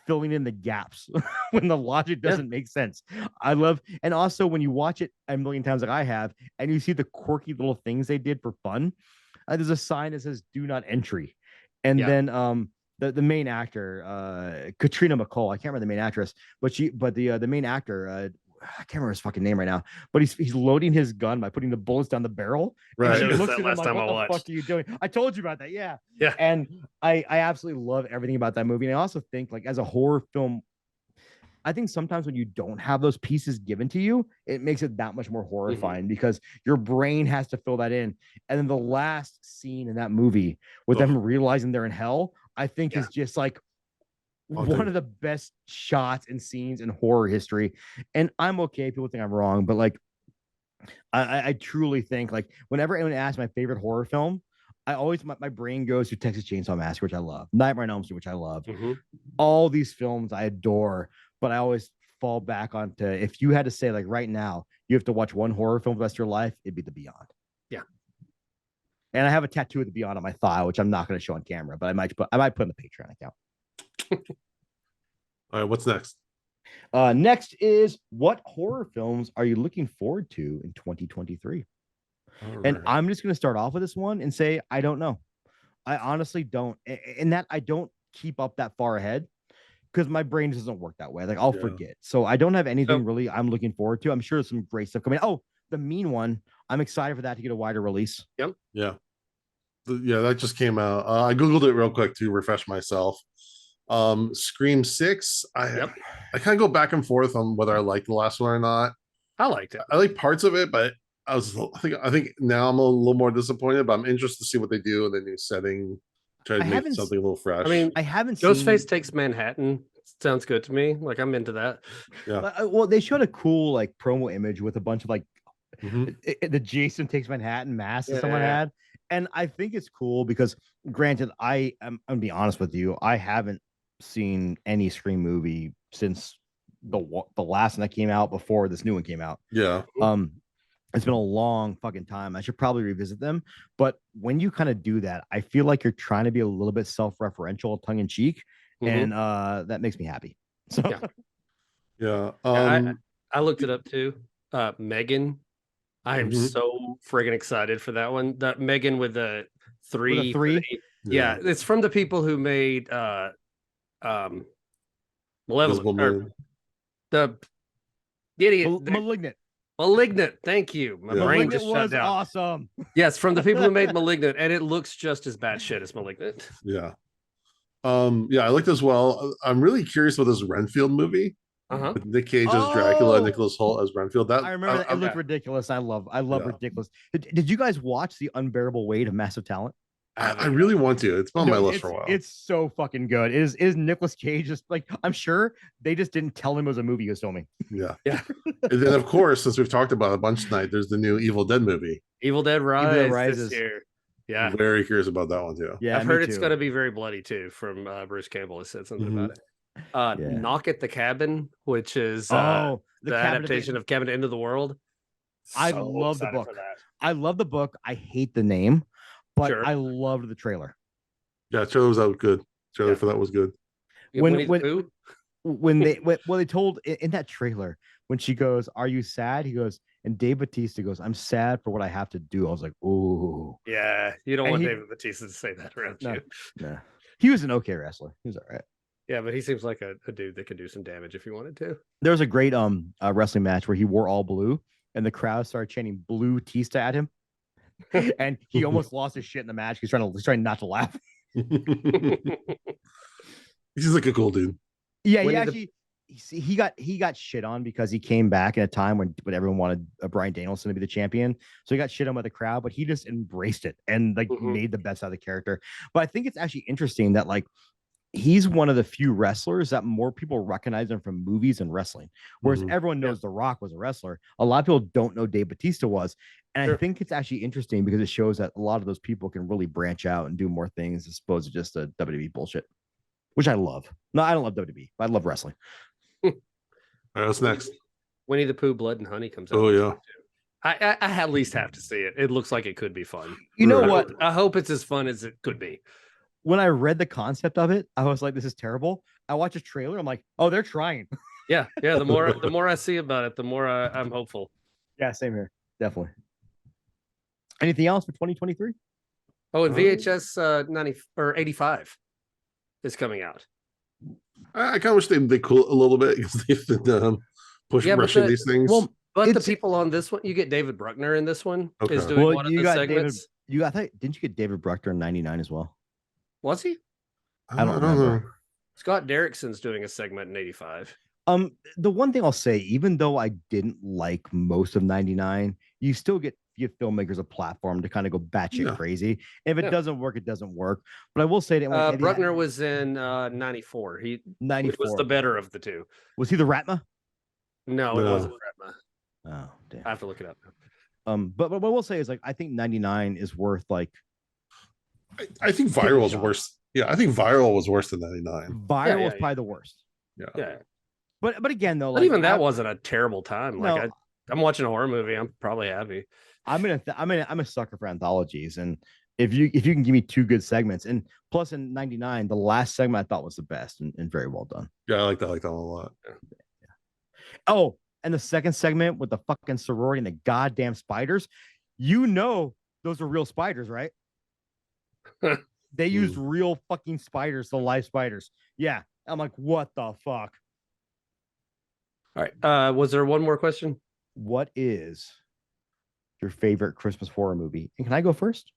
filling in the gaps when the logic doesn't make sense. I love, and also when you watch it a million times like I have, and you see the quirky little things they did for fun. There's a sign that says "Do not entry," and then the main actor, Katrina McCall, I can't remember the main actress, but the main actor, I can't remember his fucking name right now, but he's loading his gun by putting the bullets down the barrel. Right. And She looks that at him last like, time what I the watched. fuck are you doing? I told you about that. Yeah. Yeah. And I absolutely love everything about that movie. And I also think like as a horror film, I think sometimes when you don't have those pieces given to you, it makes it that much more horrifying because your brain has to fill that in. And then the last scene in that movie with them realizing they're in hell, I think is just like one of the best shots and scenes in horror history. And I'm okay. People think I'm wrong, but like, I truly think like whenever anyone asks my favorite horror film, I always, my brain goes to Texas Chainsaw Massacre, which I love, Nightmare on Elm Street, which I love. All these films I adore, but I always fall back onto, if you had to say like right now, you have to watch one horror film for the rest of your life, it'd be The Beyond. Yeah. And I have a tattoo of The Beyond on my thigh, which I'm not going to show on camera, but I might put on the Patreon account. All right, what's next? Next is, what horror films are you looking forward to in 2023? And I'm just going to start off with this one and say, I don't know. I honestly don't. And that I don't keep up that far ahead because my brain doesn't work that way. Like I'll forget. So I don't have anything really I'm looking forward to. I'm sure there's some great stuff coming. Oh, the Mean One. I'm excited for that to get a wider release. Yep. Yeah. Yeah, that just came out. I Googled it real quick to refresh myself. Scream 6. I kind of go back and forth on whether I like the last one or not. I liked it. I like parts of it, but I think now I'm a little more disappointed, but I'm interested to see what they do in the new setting. Try to make something a little fresh. I mean, I haven't Ghostface seen... Takes Manhattan. Sounds good to me. Like I'm into that. Yeah. Well, they showed a cool like promo image with a bunch of like the Jason Takes Manhattan mask that someone had. And I think it's cool because, granted, I'm gonna be honest with you, I haven't seen any Scream movie since the last one that came out before this new one came out. Yeah. It's been a long fucking time. I should probably revisit them. But when you kind of do that, I feel like you're trying to be a little bit self-referential, tongue-in-cheek, and that makes me happy. So yeah. I looked it up too. Megan. I am so friggin' excited for that one. That Megan with the three. Yeah, it's from the people who made Malevolent. The idiot Malignant. Thank you. My brain just shut down. Awesome. Yes, from the people who made Malignant, and it looks just as bad shit as Malignant. Yeah. Yeah, I liked it as well. I'm really curious about this Renfield movie. With Nick Cage as Dracula, Nicholas Hoult as Renfield. That I remember that. It looked ridiculous. I love ridiculous. Did you guys watch The Unbearable Weight of Massive Talent? I really want to. It's been on my list for a while. It's so fucking good. It is Nicolas Cage just like, I'm sure they just didn't tell him it was a movie he was filming. Yeah. And then of course, since we've talked about it a bunch tonight, there's the new Evil Dead movie. Evil Dead Rises. This year. Yeah. I'm very curious about that one too. Yeah. I've heard it's gonna be very bloody too, from Bruce Campbell has said something about it. Knock at the Cabin, which is the adaptation of Cabin Into the World. I love the book. I love the book. I hate the name, but Sure. I loved the trailer. Yeah, trailer was out good. Trailer Yeah. for that was good. Yeah, When- Winnie the when- Pooh? When they told in that trailer when she goes, "Are you sad?" He goes, and Dave Bautista goes, "I'm sad for what I have to do." I was like, "Ooh, Yeah, you don't And want he- David Batista to say that around no, you. nah." He was an okay wrestler. He was all right. Yeah, but he seems like a dude that could do some damage if he wanted to. There was a great wrestling match where he wore all blue, and the crowd started chanting "Blue Tista" at him, and he almost lost his shit in the match. He's trying not to laugh. He's like a cool dude. Yeah, When he did actually he got shit on because he came back at a time when everyone wanted Bryan Danielson to be the champion. So he got shit on by the crowd, but he just embraced it and like Mhm. made the best out of the character. But I think it's actually interesting that like he's one of the few wrestlers that more people recognize him from movies and wrestling. Whereas Mhm. everyone knows The Rock was a wrestler. A lot of people don't know Dave Bautista was. And I Sure. think it's actually interesting because it shows that a lot of those people can really branch out and do more things as opposed to just a WWE bullshit, which I love. No, I don't love WWE, but I love wrestling. All right, what's next? Winnie the Pooh, Blood and Honey comes out. Oh, this yeah. week, too. I at least have to see it. It looks like it could be fun. You know Right. what? I hope it's as fun as it could be. When I read the concept of it, I was like, this is terrible. I watched a trailer. I'm like, oh, they're trying. Yeah, the more I see about it, the more I'm hopeful. Yeah, same here. Definitely. Anything else for 2023? Oh, and VHS 90 or 85 is coming out. I kind of wish they cool a little bit because they've been Yeah, but rushing the- these things. Well, But the It's- people on this one, you get David Bruckner in this one is Okay. doing Well, one of you the got segments. didn't you get David Bruckner in 99 as well? Was he? I don't remember. know. Scott Derrickson's doing a segment in 85. The one thing I'll say, even though I didn't like most of 99, you still give filmmakers a platform to kind of go batshit Yeah. crazy. If it Yeah. doesn't work, it doesn't work. But I will say that when Bruckner was in 94. He 94 was the better of the two. was he the Ratma? No, it No. wasn't Fretma. Oh, damn. I have to look it up now. But what we'll say is like I think 99 is worth like I think Give it a Viral was shot. worse. Yeah, I think Viral was worse than 99. Viral yeah, is probably the worst. Yeah. But again though, But like even that I- wasn't a terrible time. Like No. I'm watching a horror movie. I'm probably happy. I'm a sucker for anthologies, and if you can give me two good segments, and plus in '99, the last segment I thought was the best and very well done. Yeah, I like that one a lot. Oh, and the second segment with the fucking sorority and the goddamn spiders, you know those are real spiders, right? They used real fucking spiders, the live spiders. Yeah, I'm like, what the fuck? All right. Was there one more question? What is your favorite Christmas horror movie? And can I go first?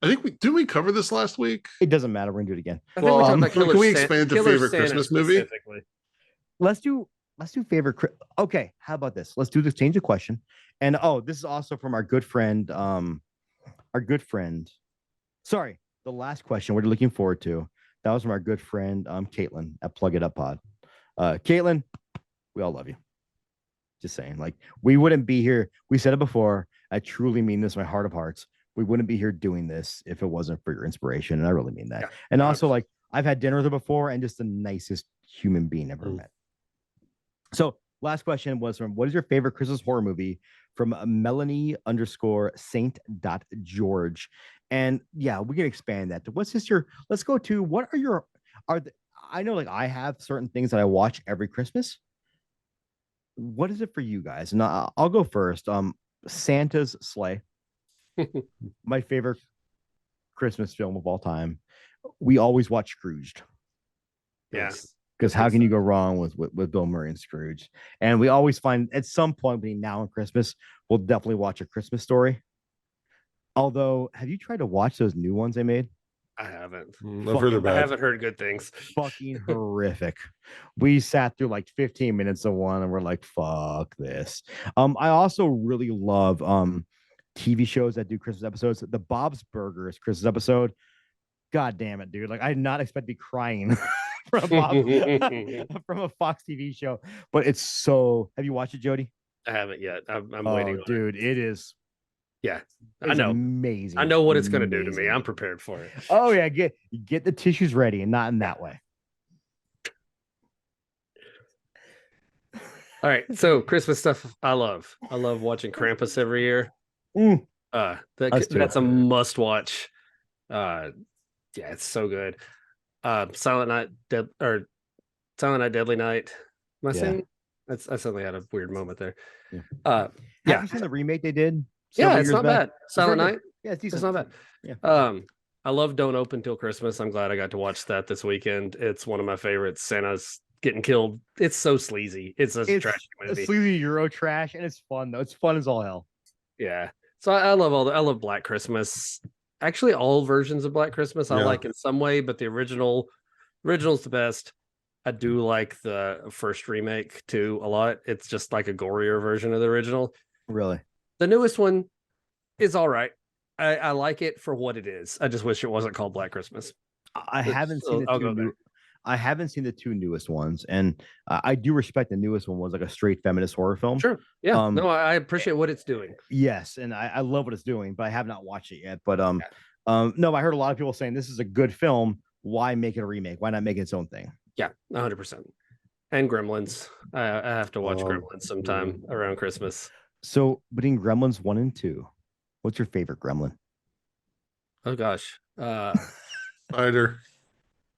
I think didn't we cover this last week? It doesn't matter. We're gonna do it again. I think we're talking about can Killer we San- expand to Killer favorite Santa Christmas movie? specifically? Let's do favorite. Okay, how about this? Let's do this. Change the question. And this is also from our good friend. Sorry, the last question we're looking forward to. That was from our good friend Caitlin at Plug It Up Pod. Caitlin, we all love you. Just saying, like we wouldn't be here. We said it before. I truly mean this, my heart of hearts. We wouldn't be here doing this if it wasn't for your inspiration, and I really mean that. Yeah. And also, like I've had dinner with her before, and just the nicest human being ever met. So, last question was from what is your favorite Christmas horror movie? From Melanie_Saint.George. And yeah, we can expand that to what's just your let's go to what are your I know like I have certain things that I watch every Christmas. What is it for you guys? And I'll go first. Santa's Sleigh. My favorite Christmas film of all time. We always watch Scrooged. Yes. Because how can you go wrong with Bill Murray and Scrooge? And we always find at some point between now and Christmas, we'll definitely watch A Christmas Story. Although, have you tried to watch those new ones they made? I haven't. I've heard they're I bad. haven't heard good things. Fucking horrific. We sat through like 15 minutes of one and we're like, fuck this. I also really love TV shows that do Christmas episodes. The Bob's Burgers Christmas episode. God damn it, dude. Like I did not expect to be crying from a Fox TV show, but it's so. Have you watched it, Jody? I haven't yet. I'm waiting. Dude. It is. Yeah, I It's know. amazing. I know what it's going to do to me. Amazing. I'm prepared for it. Oh yeah, get the tissues ready, and not in that way. All right. So Christmas stuff I love. I love watching Krampus every year. Mm. Us too. That's a must watch. Yeah, it's so good. Silent Night, Silent Night, Deadly Night. Am I Yeah. saying? I suddenly had a weird moment there. Yeah. Yeah, Have you seen the remake they did? yeah, several it's years not back? bad. Silent very Night, Yeah, it's it's decent. not bad. Yeah. I love Don't Open Till Christmas. I'm glad I got to watch that this weekend. It's one of my favorites. Santa's getting killed. It's so sleazy. It's a trashy A movie. sleazy Euro trash, and it's fun though. It's fun as all hell. Yeah. So I love Black Christmas. Actually, all versions of Black Christmas I Yeah. like in some way, but the original's the best. I do like the first remake too a lot. It's just like a gorier version of the original. Really. The newest one is all right. I like it for what it is. I just wish it wasn't called Black Christmas. I haven't seen the I'll two go there. I haven't seen the two newest ones, and I do respect the newest one was like a straight feminist horror film. Sure. Yeah. Um, No, I appreciate what it's doing. Yes, and I love what it's doing, but I have not watched it yet. But no, I heard a lot of people saying this is a good film. Why make it a remake? Why not make it its own thing? Yeah, 100%. And Gremlins. I have to watch Gremlins sometime around Christmas. So between Gremlins 1 and 2, what's your favorite Gremlin? Oh gosh. Spider.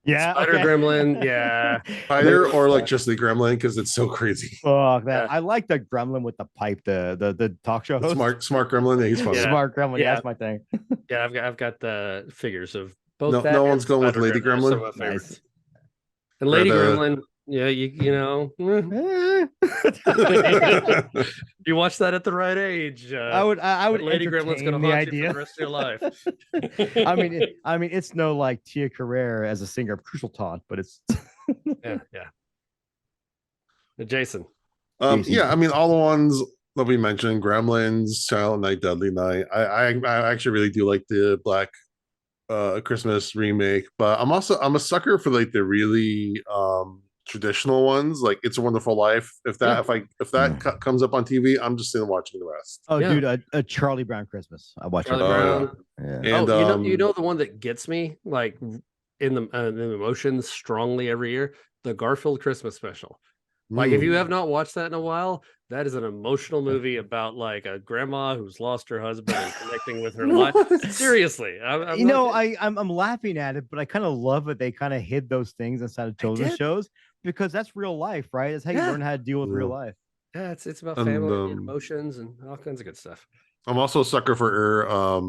Yeah, Spider Gremlin. Yeah. Spider or like just the gremlin because it's so crazy. Fuck that. Yeah. I like the Gremlin with the pipe, the talk show The host. smart gremlin. Yeah, he's funny. Yeah. Smart Gremlin. Yeah, Yeah. that's my thing. Yeah, I've got the figures of both. No- that no and one's going with Spider Lady Gremlin are some Gremlin? of my Nice. favorites. And Lady Or the- Gremlin, yeah, you know, you watch that at the right age. I would Lady Gremlin's gonna entertain the haunt you for idea. the rest of your life. I mean, it's no like Tia Carrere as a singer of Crucial Taunt, but it's yeah. Jason. Jason. Yeah, I mean all the ones that we mentioned: Gremlins, Silent Night, Deadly Night. I actually really do like the Black Christmas remake, but I'm a sucker for like the really traditional ones, like It's a Wonderful Life. If that comes up on TV, I'm just sitting watching the rest. oh, Yeah. dude, a Charlie Brown Christmas. I watched Charlie it. Brown. Yeah. And you know the one that gets me like in the emotions strongly every year, the Garfield Christmas special. Like if you have not watched that in a while, that is an emotional movie about like a grandma who's lost her husband and connecting with her life. Seriously, I'm laughing at it, but I kind of love that they kind of hid those things inside of children's did. shows because that's real life, right? That's how you Yeah. learn how to deal with real Yeah. life. yeah, it's about And, family and emotions and all kinds of good stuff. I'm also a sucker for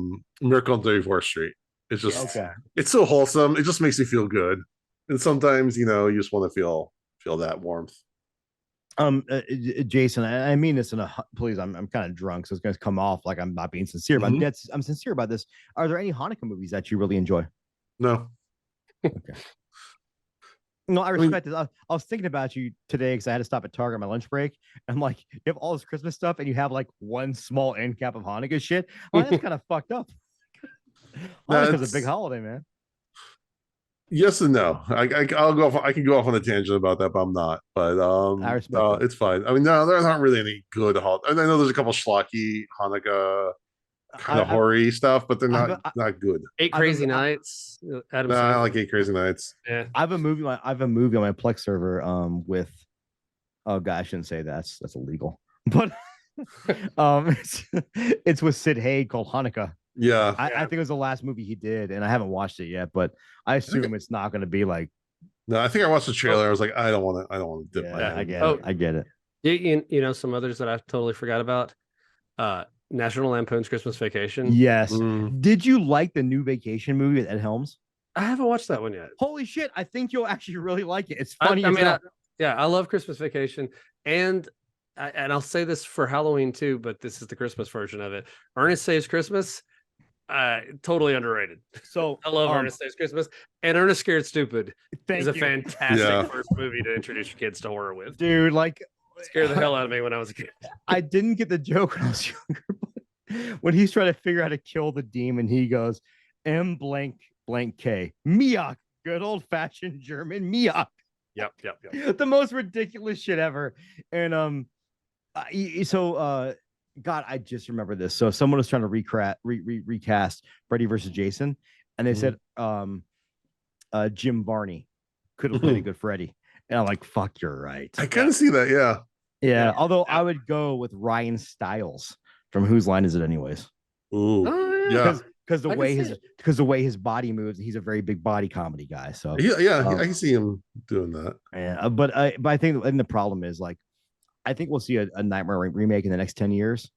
Miracle on 34th Street. It's just Okay. it's so wholesome. It just makes you feel good. And sometimes, you just want to feel that warmth. Jason, I mean this please, I'm kind of drunk, so it's going to come off like I'm not being sincere, but I'm sincere about this. Are there any Hanukkah movies that you really enjoy? No. Okay. No, I respect it. I was thinking about you today because I had to stop at Target on my lunch break. I'm like, you have all this Christmas stuff and you have like one small end cap of Hanukkah shit. Oh, that's kind of fucked up. Hanukkah's a big holiday, man. Yes and no. I'll go off. I can go off on a tangent about that, but I'm not. But I respect that. it's fine. I mean, no, there aren't really any good holidays. I know there's a couple schlocky Hanukkah kind of horror stuff, but they're not good. Eight Crazy Nights. Adam Nah, I Sandler. like 8 Crazy Nights. Yeah. I have a movie on my Plex server with oh god, I shouldn't say that. That's illegal. But it's with Sid Haig called Hanukkah. Yeah. I think it was the last movie he did, and I haven't watched it yet, but I assume it's not going to be like. No, I think I watched the trailer. I was like, I don't want to dip my hand. I get it. You know some others that I totally forgot about. National Lampoon's Christmas Vacation. Yes. Did you like the new Vacation movie with Ed Helms? I haven't watched that one yet. Holy shit! I think you'll actually really like it. It's funny. I love Christmas Vacation, and I'll say this for Halloween too, but this is the Christmas version of it. Ernest Saves Christmas. Totally underrated. So I love Ernest Saves Christmas, and Ernest Scared Stupid is a fantastic first movie to introduce your kids to horror with. Dude, like scared the hell out of me when I was a kid. I didn't get the joke when I was younger, but when he's trying to figure out how to kill the demon, he goes M blank blank K Miak, good old fashioned German Miak. Yep. The most ridiculous shit ever. And God, I just remember this. So someone was trying to recast Freddy versus Jason, and they said Jim Varney could have played a good Freddy. And I'm like, fuck, you're right. I kind of see that, yeah. Yeah. Although I would go with Ryan Stiles from Whose Line Is It Anyways? Ooh, Oh, yeah. Because the I can way see his body moves, he's a very big body comedy guy. So Yeah, Um, I can see him doing that. yeah, but I think and the problem is like I think we'll see a Nightmare remake in the next 10 years.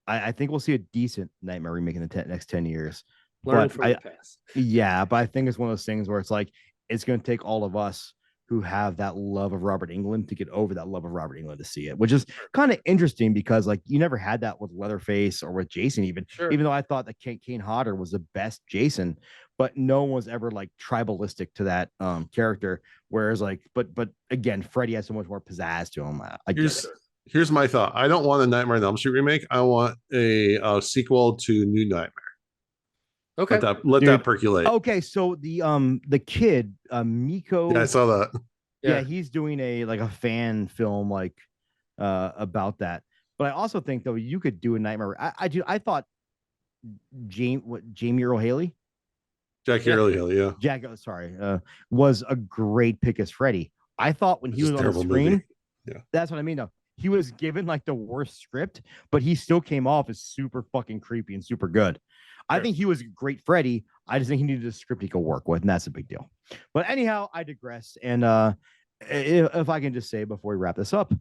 I think we'll see a decent Nightmare remake in the next 10 years. learn But from the past. yeah, but I think it's one of those things where it's like it's going to take all of us who have that love of Robert Englund to get over that love of Robert Englund to see it, which is kind of interesting because like you never had that with Leatherface or with Jason, even though I thought that Kane Hodder was the best Jason, but no one was ever like tribalistic to that character. Whereas like, but again, Freddy has so much more pizzazz to him. I get it. Here's my thought. I don't want a Nightmare on Elm Street remake. I want a sequel to New Nightmare. Okay. Let that percolate. Okay, so the kid Miko, Yeah, I saw that. yeah, he's doing a fan film like about that. But I also think though you could do a Nightmare. I thought Jamie Earl Haley, Jackie Earle Hill, yeah. Jack, was a great pick as Freddy. I thought when he was on the screen, movie. Yeah, that's what I mean though. He was given like the worst script, but he still came off as super fucking creepy and super good. I think he was a great Freddy. I just think he needed a script he could work with, and that's a big deal. But anyhow, I digress. And if I can just say before we wrap this up,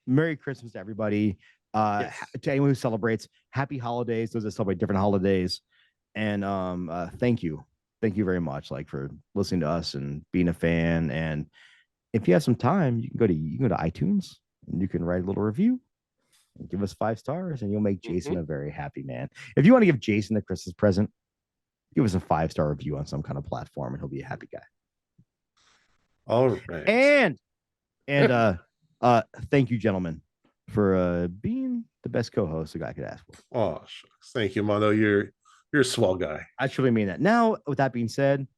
Merry Christmas to everybody. To anyone who celebrates, Happy Holidays. Those that celebrate different holidays. And thank you very much, like for listening to us and being a fan. And if you have some time, you can go to iTunes and you can write a little review and give us 5 stars, and you'll make Jason a very happy man. If you want to give Jason a Christmas present, give us a 5-star review on some kind of platform, and he'll be a happy guy. All right. And thank you, gentlemen, for being the best co-host a guy could ask for. Oh, shucks. Thank you, Mono. You're a swell guy. I truly mean that. Now, with that being said,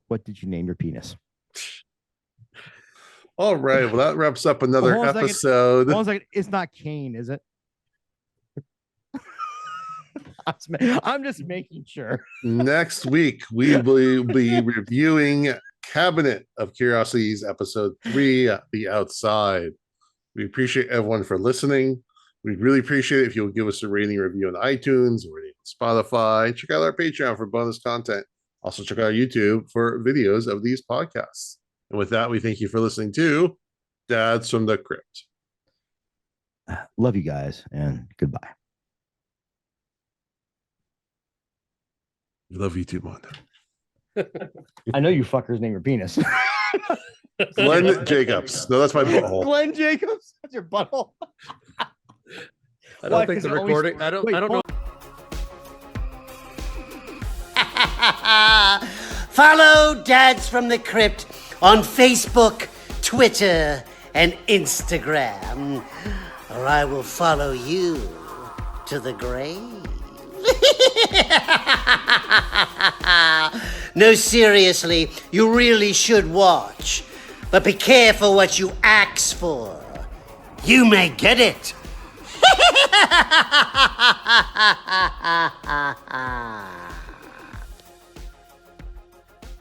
what did you name your penis? All right. Well, that wraps up another episode. One second. It's not Kane, is it? I'm just making sure. Next week, we will be reviewing Cabinet of Curiosities, episode 3, The Outside. We appreciate everyone for listening. We'd really appreciate it if you'll give us a rating review on iTunes, or on Spotify. Check out our Patreon for bonus content. Also, check out YouTube for videos of these podcasts. And with that, we thank you for listening to Dads from the Crypt. Love you guys, and goodbye. We love you too, Mondo. I know you fuckers name your penis. Glenn Jacobs. No, that's my butthole. Glenn Jacobs? That's your butthole. I don't think the recording. I don't know. Follow Dads from the Crypt on Facebook, Twitter, and Instagram, or I will follow you to the grave. No, seriously, you really should watch. But be careful what you ask for. You may get it.